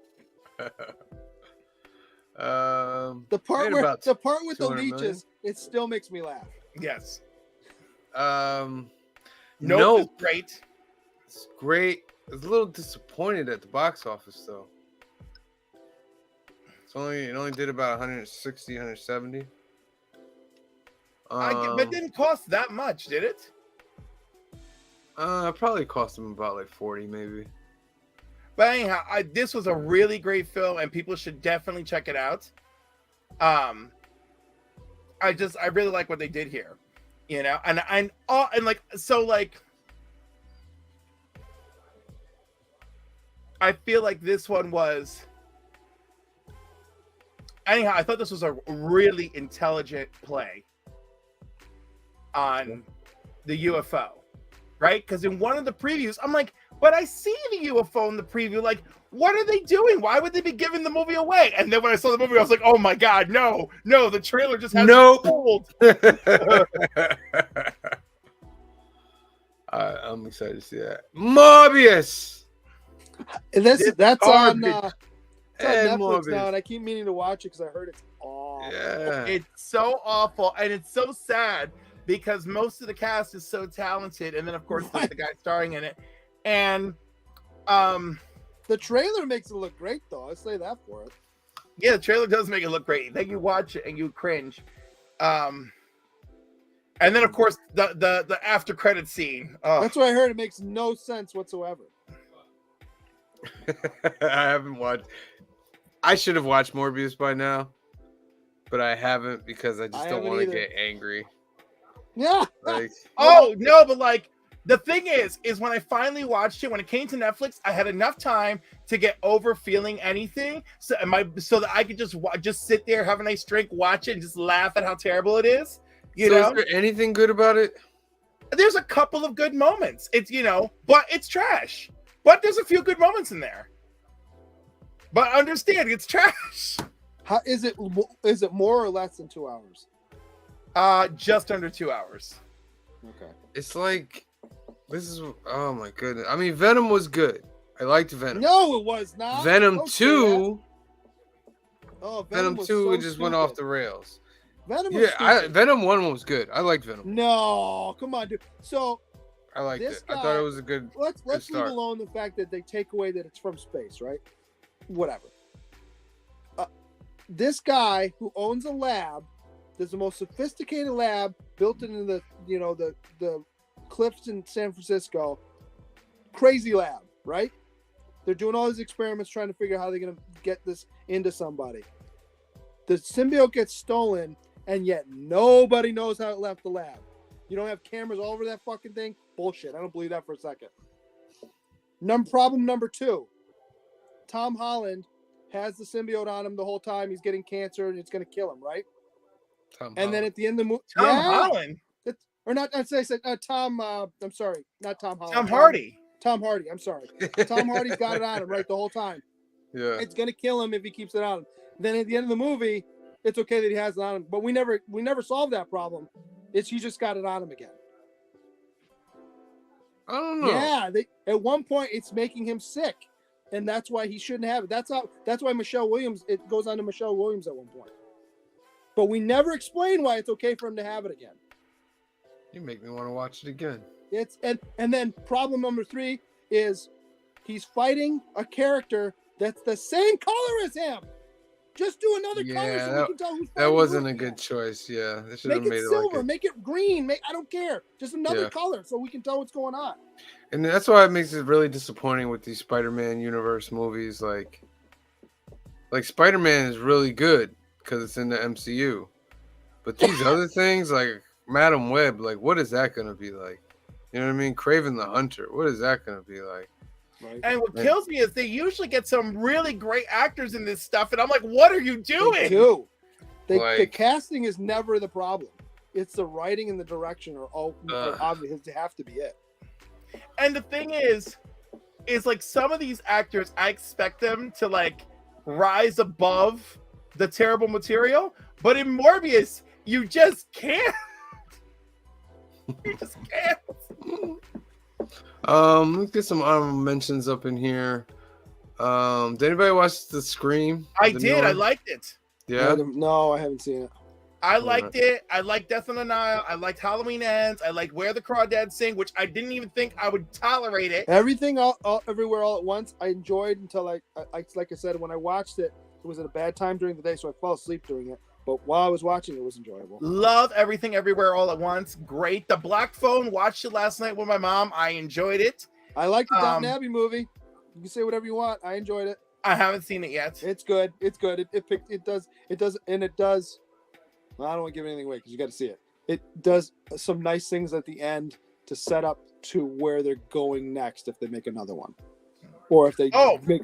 The part made with about the 200 leeches, million. it still makes me laugh. Yes. Nope. Is great. It's great. I was a little disappointed at the box office though. It only did about 160, 170. But it didn't cost that much, did it? It probably cost them about like 40 maybe. But anyhow, this was a really great film, and people should definitely check it out. I really like what they did here, you know, and I feel like this one was. Anyhow, I thought this was a really intelligent play on the UFO, right? Because in one of the previews, I'm like, but I see the UFO in the preview. Like, what are they doing? Why would they be giving the movie away? And then when I saw the movie, I was like, oh my God, no, the trailer just has Nope. fooled. I'm excited to see that. Morbius. And that's on garbage. Netflix Morbius. now, and I keep meaning to watch it because I heard it's awful. Yeah. It's so awful, and it's so sad because most of the cast is so talented, and then of course there's the guy starring in it, and The trailer makes it look great, though. I'll say that for it. yeah, the trailer does make it look great. Then you watch it and you cringe. And then of course the after credit scene. Oh, That's what I heard. It makes no sense whatsoever. I haven't watched. I should have watched Morbius by now, but I haven't because I just don't haven't want to either. get angry. Yeah. Like, oh no, but like The thing is when I finally watched it, when it came to Netflix, I had enough time to get over feeling anything, so that I could just sit there, have a nice drink, watch it, and just laugh at how terrible it is. You know, is there anything good about it? There's a couple of good moments. It's but it's trash. But there's a few good moments in there. But understand, it's trash. How is it? Is it more or less than 2 hours? Just under 2 hours. Okay. It's like oh my goodness. I mean, Venom was good. I liked Venom. No, it was not. Venom Don't say 2. that. Oh, Venom 2 was so just went off stupid. the rails. Venom was Yeah, stupid. Venom 1 was good. I liked Venom. No, come on, dude. So I liked This it. I thought guy- it was a good. let's leave start. alone the fact that they take away that it's from space, right? Whatever. This guy who owns a lab, there's the most sophisticated lab built into the cliffs in San Francisco. Crazy lab, right? They're doing all these experiments trying to figure out how they're going to get this into somebody. The symbiote gets stolen, and yet nobody knows how it left the lab. You don't have cameras all over that fucking thing? Bullshit. I don't believe that for a second. Problem number 2. Tom Holland has the symbiote on him the whole time. He's getting cancer, and it's going to kill him, right? And then at the end of the movie... Tom Holland? Or not, I said Tom... I'm sorry. Not Tom Holland. Tom Hardy. Tom Hardy. I'm sorry. Tom Hardy's got it on him, right, the whole time. Yeah. It's going to kill him if he keeps it on him. Then at the end of the movie, it's okay that he has it on him. But we never solved that problem. He just got it on him again. I don't know. Yeah, at one point it's making him sick, and that's why he shouldn't have it. That's why Michelle Williams. It goes on to Michelle Williams at one point, but we never explain why it's okay for him to have it again. You make me want to watch it again. It's and then problem number 3 is he's fighting a character that's the same color as him. Just do another color so we can tell who's that wasn't a good choice. Yeah, they should have Make made it it silver, like make it green. I don't care. Just another Yeah. color so we can tell what's going on. and that's why it makes it really disappointing with these Spider-Man universe movies. Like Spider-Man is really good because it's in the MCU, but these other things like Madam Web, like what is that gonna be like? You know what I mean? Kraven the Hunter, what is that gonna be like? Right? And what Yeah. kills me is they usually get some really great actors in this stuff, and I'm like, what are you They doing? do. The Like- casting is never the problem. It's the writing and the direction are Ugh. obvious to have to be it. And the thing is like some of these actors, I expect them to like rise above the terrible material, but in Morbius, you just can't. You just can't. Let's get some honorable mentions up in here. Did anybody watch the Scream? I The new did. I one? liked it. Yeah. No, I haven't seen it. I liked it. I liked Death on the Nile. I liked Halloween Ends. I liked Where the Crawdads Sing, which I didn't even think I would tolerate it. Everything everywhere all at once. I enjoyed until like I said, when I watched it, it was at a bad time during the day, so I fell asleep during it. But while I was watching, it was enjoyable. Love Everything Everywhere All at Once. Great. The Black Phone, watched it last night with my mom. I enjoyed it. I like the Downton Abbey movie. You can say whatever you want. I enjoyed it. I haven't seen it yet. It's good. It's good. It does. Well, I don't want to give anything away because you got to see it. It does some nice things at the end to set up to where they're going next if they make another one, or if they make.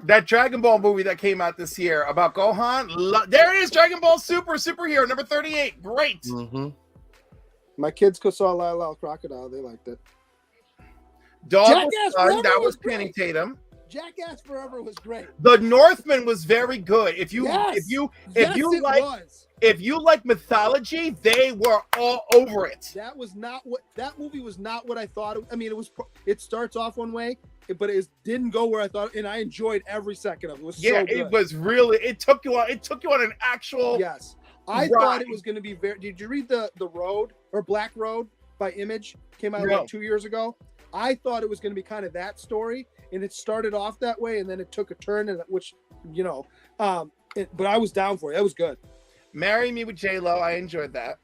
That Dragon Ball movie that came out this year about Gohan. There it is, Dragon Ball Superhero number 38. Great. Mm-hmm. My kids saw Lyle Crocodile. They liked it. Dog Jackass was fun. Forever That was was Channing great. Tatum. Jackass Forever was great. The Northman was very good. If you like mythology, they were all over it. That movie was not what I thought. I mean, it starts off one way, but it didn't go where I thought, and I enjoyed every second of it. It was so good. It was really. It took you on an actual. Yes, I thought it was going to be very. Did you read the Road or Black Road by Image? Came out like 2 years ago. I thought it was going to be kind of that story, and it started off that way, and then it took a turn, and but I was down for it. That was good. Marry Me with J-Lo. I enjoyed that.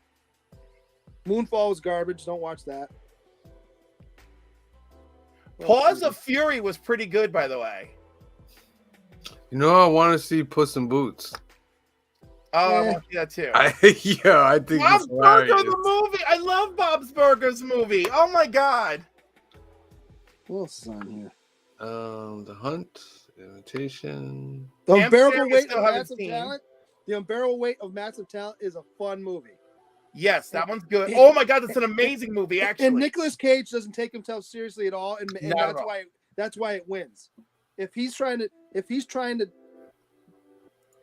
Moonfall was garbage. Don't watch that. Paws of Fury was pretty good, by the way. You know, I want to see Puss in Boots. Oh, I want to see that too. I think Bob it's Barker, hilarious. the movie. I love Bob's Burgers movie. Oh my god. What else is on here? The Hunt, Invitation. The Amsterdam Unbearable we Weight still of haven't Massive seen. Talent. The Unbearable Weight of Massive Talent is a fun movie. Yes, that one's good. Oh my god, that's an amazing movie, actually. And Nicolas Cage doesn't take himself seriously at all, and Not at all. that's why it wins. If he's trying to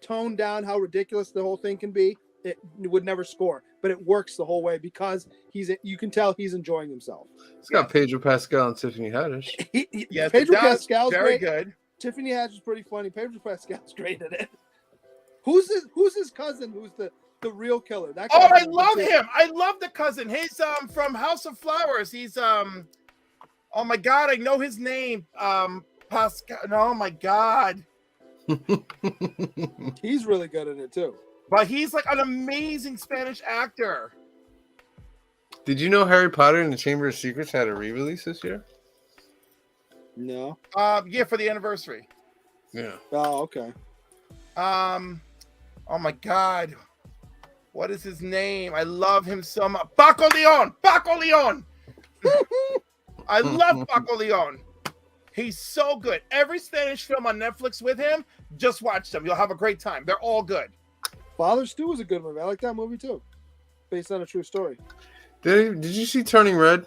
tone down how ridiculous the whole thing can be, it would never score. But it works the whole way because you can tell he's enjoying himself. It's got Pedro Pascal and Tiffany Haddish. Yes, Pedro it does. Pascal's Very great. good. Tiffany Haddish is pretty funny. Pedro Pascal's great at it. Who's his cousin? Who's the real killer? That Oh, guy's I love legit. him. I love the cousin. He's from House of Flowers. He's oh my god, I know his name. Pascal. Oh my god. He's really good at it too. But he's like an amazing Spanish actor. Did you know Harry Potter and the Chamber of Secrets had a re-release this year? No. Yeah, for the anniversary. Yeah. Oh, okay. Oh my god. What is his name? I love him so much. Paco Leon! Paco Leon! I love Paco Leon. He's so good. Every Spanish film on Netflix with him, just watch them. You'll have a great time. They're all good. Father Stu was a good movie. I like that movie too. Based on a true story. Did you see Turning Red?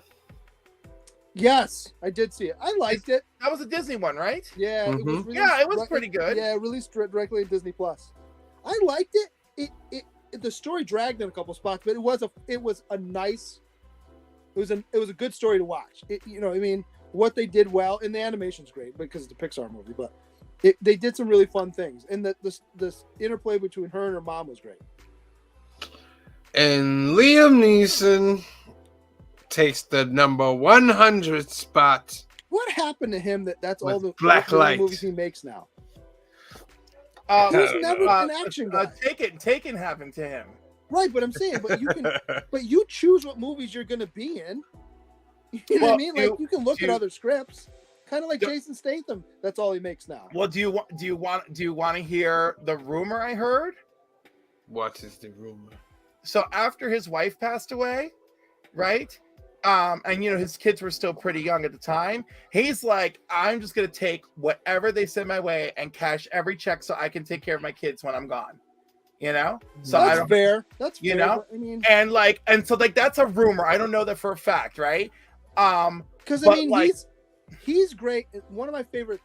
Yes, I did see it. I liked it. That was a Disney one, right? Yeah, it was Mhm. released Yeah, it was pretty good. Yeah, released directly on Disney Plus. I liked it. The story dragged in a couple spots, but it was a nice. It was a good story to watch. You know, I mean, what they did well, and the animation's great because it's a Pixar movie, but they did some really fun things, and this interplay between her and her mom was great. And Liam Neeson takes the number 100 spot. What happened to him? That's all With the Blacklight. movies he makes now. Uh, He was never an action guy. Taken happened to him. Right, but I'm saying, but you choose what movies you're going to be in. You know what I mean? Like you can look at other scripts, kind of like Jason Statham. That's all he makes now. Well, do you want to hear the rumor I heard? What is the rumor? So after his wife passed away, right? And his kids were still pretty young at the time. He's like, I'm just gonna take whatever they send my way and cash every check so I can take care of my kids when I'm gone. So I That's don't, fair. That's fair. you know? but, I mean, and so that's a rumor. I don't know that for a fact, right? because but, I mean, like- he's great. One of my favorite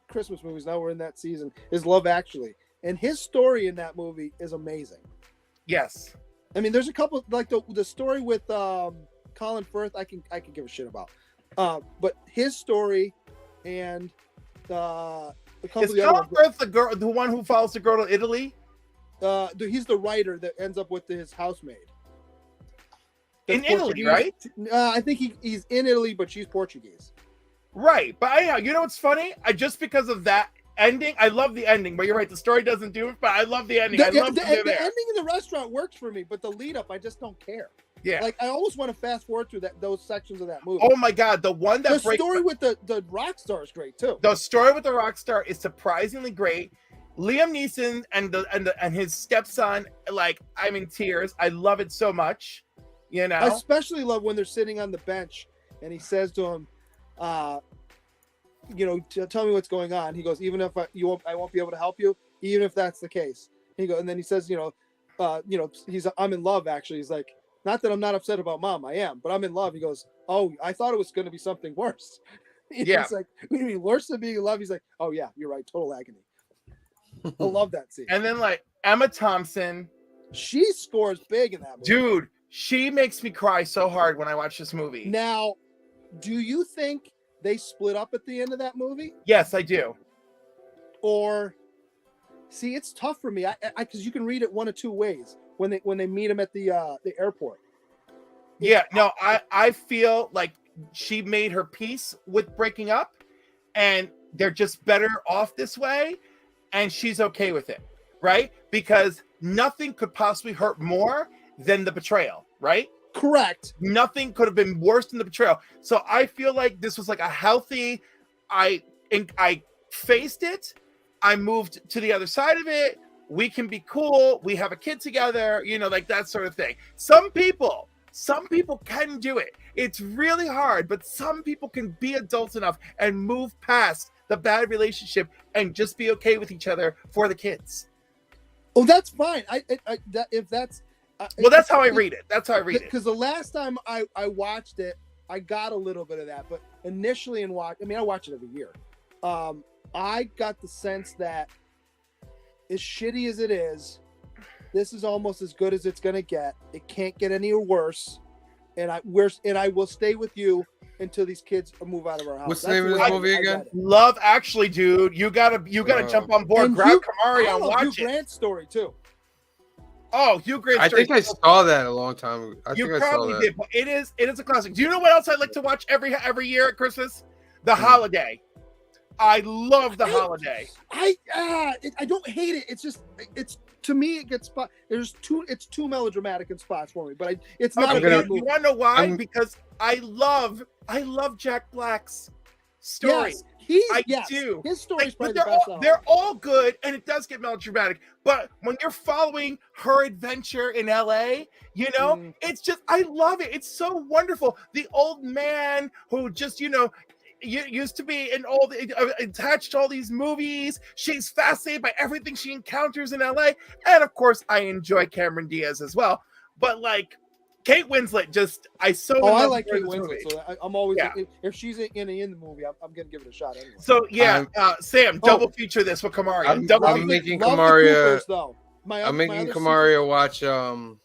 Christmas movies. Now we're in that season. Is Love Actually, and his story in that movie is amazing. Yes. I mean, there's a couple like the story with Colin Firth. I can give a shit about, but his story and a couple Is of the other Colin Firth the one who follows the girl to Italy? he's the writer that ends up with his housemaid. In That's Italy, Portuguese. right? I think he's in Italy, but she's Portuguese. Right. But anyhow, you know what's funny? Just because of that ending, I love the ending, but you're right, the story doesn't do it, but I love the ending. The, I love the to be there. ending in the restaurant works for me, but the lead up, I just don't care. Yeah. Like I almost want to fast forward through those sections of that movie. Oh my god, the one that the breaks story with the rock star is great too. the story with the rock star is surprisingly great. Liam Neeson and his stepson, like, I'm in tears. I love it so much. I especially love when they're sitting on the bench and he says to him, tell me what's going on. He goes, even if I won't be able to help you, even if that's the case. And then he says, I'm in love actually. He's like, not that I'm not upset about mom, I am, but I'm in love. He goes, oh, I thought it was going to be something worse. Yeah. He's like, what do you mean worse than being in love? He's like, oh yeah, you're right, total agony. I love that scene. And then like Emma Thompson, She scores big in that movie. dude, she makes me cry so hard when I watch this movie. Now, do you think they split up at the end of that movie? Yes, I do. Or see, it's tough for me. I because you can read it one of two ways when they meet him at the airport. Yeah, no, I feel like she made her peace with breaking up and they're just better off this way and she's okay with it, right? Because nothing could possibly hurt more than the betrayal, right? Correct. Nothing could have been worse than the betrayal. So I feel like this was like a healthy, I faced it. I moved to the other side of it. We can be cool. We have a kid together, like that sort of thing. Some people some people can do it. It's really hard, but some people can be adults enough and move past the bad relationship and just be okay with each other for the kids. Oh, that's fine. If that's Well, that's how I read it. That's how I read it. Because the last time I watched it, I got a little bit of that, but initially I watch it every year. I got the sense that as shitty as it is, this is almost as good as it's gonna get. It can't get any worse, and I will stay with you until these kids move out of our house. What's the name of this movie again? Love Actually, dude. You gotta jump on board. And Grab Kamari and watch Hugh it. Grant's story too. Oh, Hugh Grant. I think I saw that a long time ago. You probably did, but it is a classic. Do you know what else I like to watch every year at Christmas? The Holiday. I love The Holiday. I don't hate it. It's to me it gets spot. It's too melodramatic in spots for me, but it's not. Okay, a bad you movie. want to know why? Because I love Jack Black's story. Yes, do. His story's But probably the best. they're all good, and it does get melodramatic. But when you're following her adventure in LA, it's just, I love it. It's so wonderful. The old man who just, used to be attached to all these movies. She's fascinated by everything she encounters in LA. And of course, I enjoy Cameron Diaz as well. But like, Kate Winslet, I like Kate Winslet, so I'm always if she's in the movie, I'm gonna give it a shot anyway. So Sam, double feature this with Kamari. I'm making Kamari. I'm making Kamari watch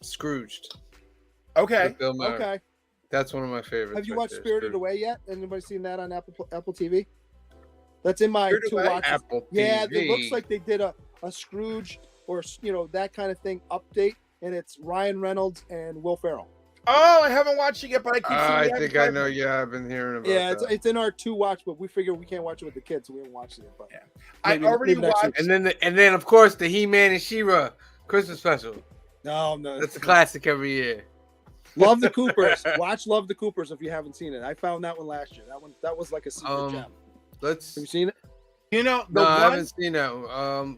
Scrooged. Okay. Okay. That's one of my favorites. Have you watched Spirited Away yet? Anybody seen that on Apple TV? That's in my Spirited two Away? watches. Apple Yeah, TV. it looks like they did a Scrooge or that kind of thing update, and it's Ryan Reynolds and Will Ferrell. Oh, I haven't watched it yet, but I keep seeing I think I know. Yeah, I've been hearing about that. It's in our two watch, but we figure we can't watch it with the kids, so we haven't watched it yet. But I already watched. And then of course the He-Man and She-Ra Christmas special. No, That's a classic every year. Love the Coopers. Watch Love the Coopers if you haven't seen it. I found that one last year. That was like a secret gem. Have you seen it? I haven't seen that one.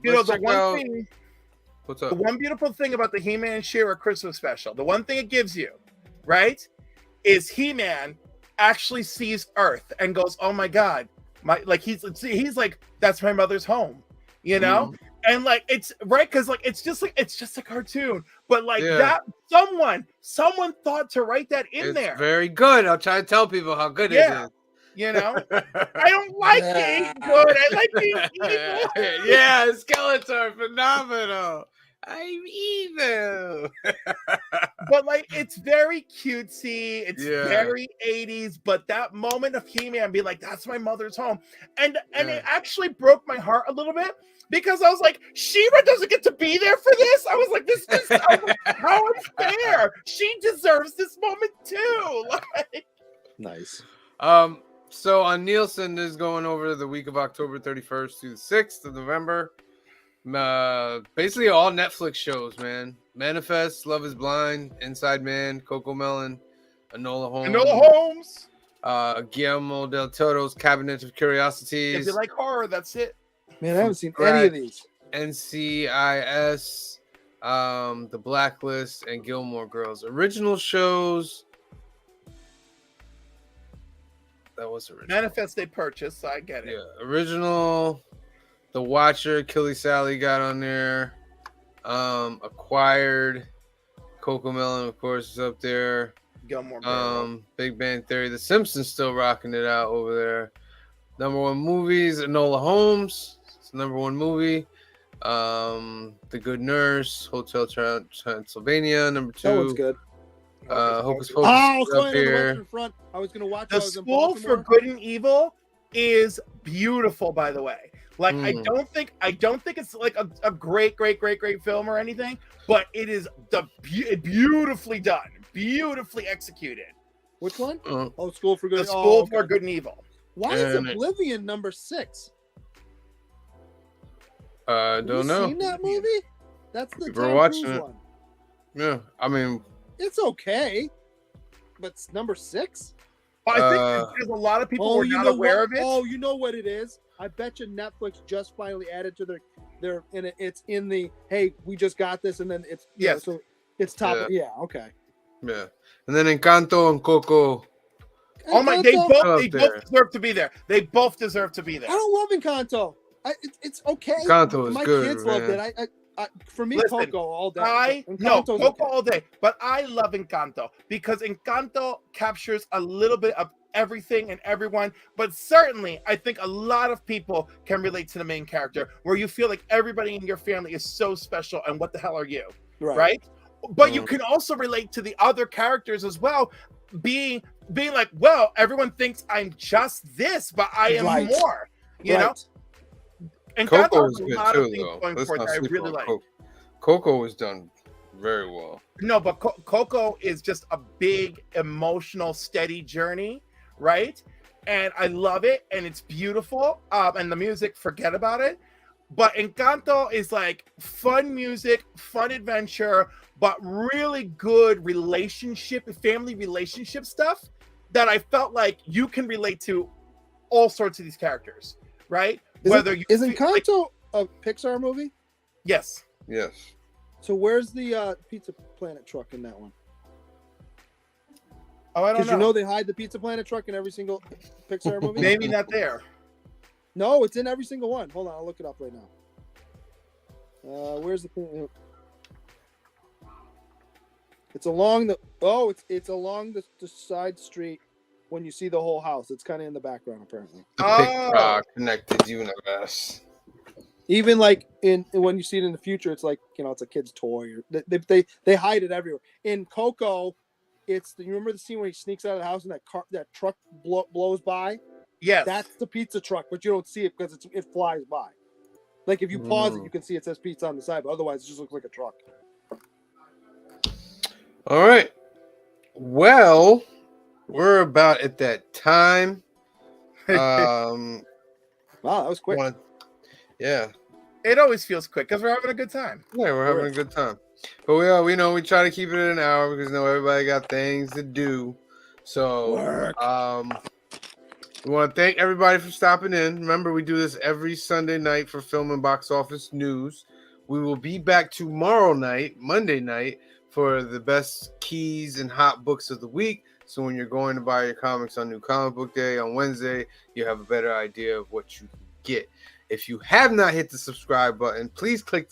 What's up? The one beautiful thing about the He-Man and She-Ra Christmas special, the one thing it gives you, right, is He-Man actually sees Earth and goes, "Oh my God, he's like, that's my mother's home," And like it's right because like it's just a cartoon, but like that someone thought to write that in there. Very good. I'll try to tell people how good it is. I don't like being good. I like being evil. Yeah, Skeletor, phenomenal. I'm evil. But like it's very cutesy, it's very 80s, but that moment of He-Man being like, that's my mother's home. And it actually broke my heart a little bit because I was like, She-Ra doesn't get to be there for this. I was like, this is how unfair. She deserves this moment too. Like, nice. So on Nielsen, this is going over the week of October 31st to the 6th of November. Basically all Netflix shows, man. Manifest, Love is Blind, Inside Man, Coco Melon, Enola Holmes. Guillermo del Toro's Cabinet of Curiosities. If you like horror, that's it. Man, I haven't seen any of these. NCIS, The Blacklist, and Gilmore Girls. Original shows. That was original. Manifest they purchased, so I get it. Yeah, original. The Watcher, Killy Sally got on there. Acquired. Coco Melon, of course, is up there. Gilmore Girls. Big Bang Theory. The Simpsons still rocking it out over there. Number one movies, Enola Holmes. It's the number one movie. The Good Nurse, Hotel Transylvania, number two. That one's good. Hocus Pocus up here. in front. I was gonna watch. The School for Good and Evil is beautiful, by the way. Like I don't think it's like a great film or anything, but it is beautifully done, beautifully executed. Which one? School for Good. The School for Good and Evil. Why is Oblivion number 6? Don't know. Seen that movie? That's the We're Tom watching Cruise it. one. Yeah, I mean, it's okay, but it's number 6. I think there's a lot of people who are not aware of it. Oh, you know what it is? I bet you Netflix just finally added to their and it's in the hey, we just got this, and then it's so it's top. Yeah, okay. Yeah. And then Encanto and Coco. Oh my! They Encanto, both there. deserve to be there. They both deserve to be there. I don't love Encanto. It's okay. Encanto is My good, kids loved man. it. For me, Listen, Coco all day. Coco okay. all day, but I love Encanto because Encanto captures a little bit of everything and everyone. But certainly, I think a lot of people can relate to the main character, where you feel like everybody in your family is so special, and what the hell are you, right? But you can also relate to the other characters as well, being like, well, everyone thinks I'm just this, but I am more, you know. And Coco has was a good lot too, of things though. going Let's for it not that I sleep really on like. Coco was done very well. No, but Coco is just a big, emotional, steady journey, right? And I love it, and it's beautiful. And the music, forget about it. But Encanto is like fun music, fun adventure, but really good family relationship stuff that I felt like you can relate to all sorts of these characters, right? Is Encanto a Pixar movie? Yes. Yes. So where's the Pizza Planet truck in that one? Oh, I don't know. Because you know they hide the Pizza Planet truck in every single Pixar movie. Maybe not there. No, it's in every single one. Hold on, I'll look it up right now. Where's the thing? It's along the it's along the side street when you see the whole house. It's kind of in the background apparently. The Pixar connected universe. Even like when you see it in the future, it's like, you know, it's a kid's toy. Or they hide it everywhere. In Coco, you remember the scene where he sneaks out of the house and that truck blows by? Yes. That's the pizza truck, but you don't see it because it flies by. Like if you pause it, you can see it says pizza on the side, but otherwise it just looks like a truck. All right. Well, we're about at that time. Wow, that was quick. Yeah. It always feels quick because we're having a good time. Yeah, we're having a good time. But we try to keep it at an hour because everybody got things to do. So we want to thank everybody for stopping in. Remember, we do this every Sunday night for film and box office news. We will be back tomorrow night, Monday night, for the best keys and hot books of the week. So when you're going to buy your comics on New Comic Book Day on Wednesday, you have a better idea of what you can get. If you have not hit the subscribe button, please click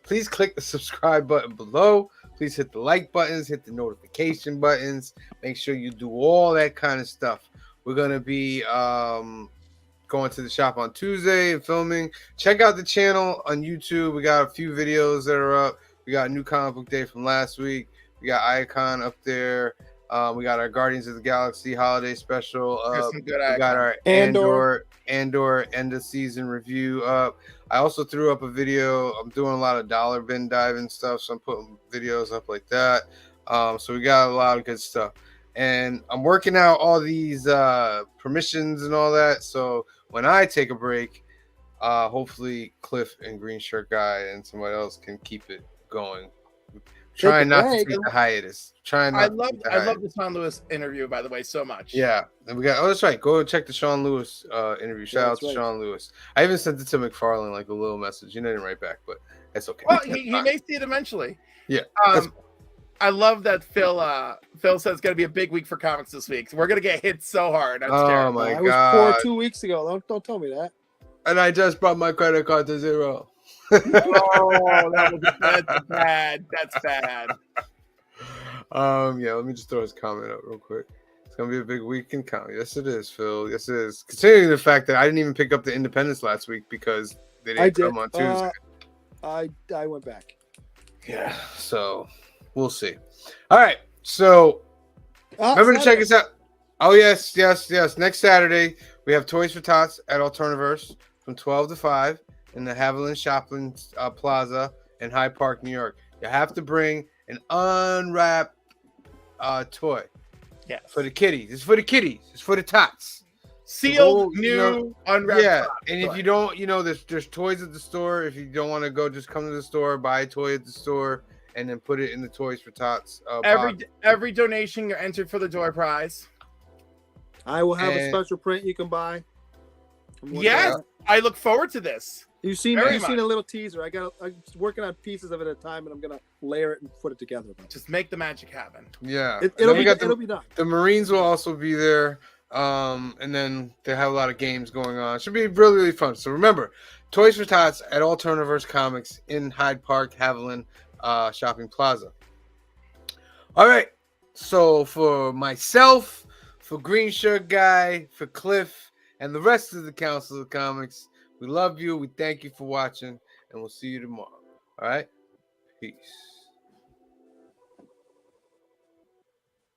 Please click the subscribe button below. Please hit the like buttons, hit the notification buttons. Make sure you do all that kind of stuff. We're going to be going to the shop on Tuesday and filming. Check out the channel on YouTube. We got a few videos that are up. We got New Comic Book Day from last week. We got Icon up there. We got our Guardians of the Galaxy holiday special up. We got our Andor end of season review up. I also threw up a video. I'm doing a lot of dollar bin diving stuff, so I'm putting videos up like that. So we got a lot of good stuff. And I'm working out all these permissions and all that. So when I take a break, hopefully Cliff and Green Shirt Guy and somebody else can keep it going. Trying not to take the hiatus. I love the Sean Lewis interview, by the way, so much. Yeah. And we got that's right. Go check the Sean Lewis interview. Shout out to Sean Lewis. I even sent it to McFarlane, like a little message. He didn't write back, but that's okay. Well, he may see it eventually. Yeah. I love that Phil says it's gonna be a big week for comics this week. So we're gonna get hit so hard. That's terrible. My God. God. I was poor 2 weeks ago. Don't tell me that. And I just brought my credit card to zero. Oh, that's bad. That's bad. Yeah, let me just throw his comment up real quick. It's gonna be a big week in comics. Yes, it is, Phil. Yes, it is. Considering the fact that I didn't even pick up the Independence last week because they didn't come on Tuesday. I went back. Yeah, so we'll see. All right, so remember to check us out. Oh yes. Next Saturday we have Toys for Tots at Alternaverse from 12 to 5 in the Haviland Shopping Plaza in Hyde Park, New York. You have to bring an unwrapped toy. Yeah. For the kitties. It's for the kitties. It's for the tots. Sealed, new, unwrapped. Yeah. And if you don't, there's toys at the store. If you don't want to go, just come to the store, buy a toy at the store, and then put it in the Toys for Tots. Every donation, you're entered for the door prize. I will have a special print you can buy. Yes. I look forward to this. You've seen Very a little teaser. I'm working on pieces of it at a time, and I'm gonna layer it and put it together. Just make the magic happen. Yeah. It'll be done. The Marines will also be there. And then they have a lot of games going on. Should be really, really fun. So remember, Toys for Tots at All Turniverse Comics in Hyde Park, Haviland Shopping Plaza. All right. So for myself, for Green Shirt Guy, for Cliff, and the rest of the Council of Comics, we love you. We thank you for watching, and we'll see you tomorrow. All right? Peace.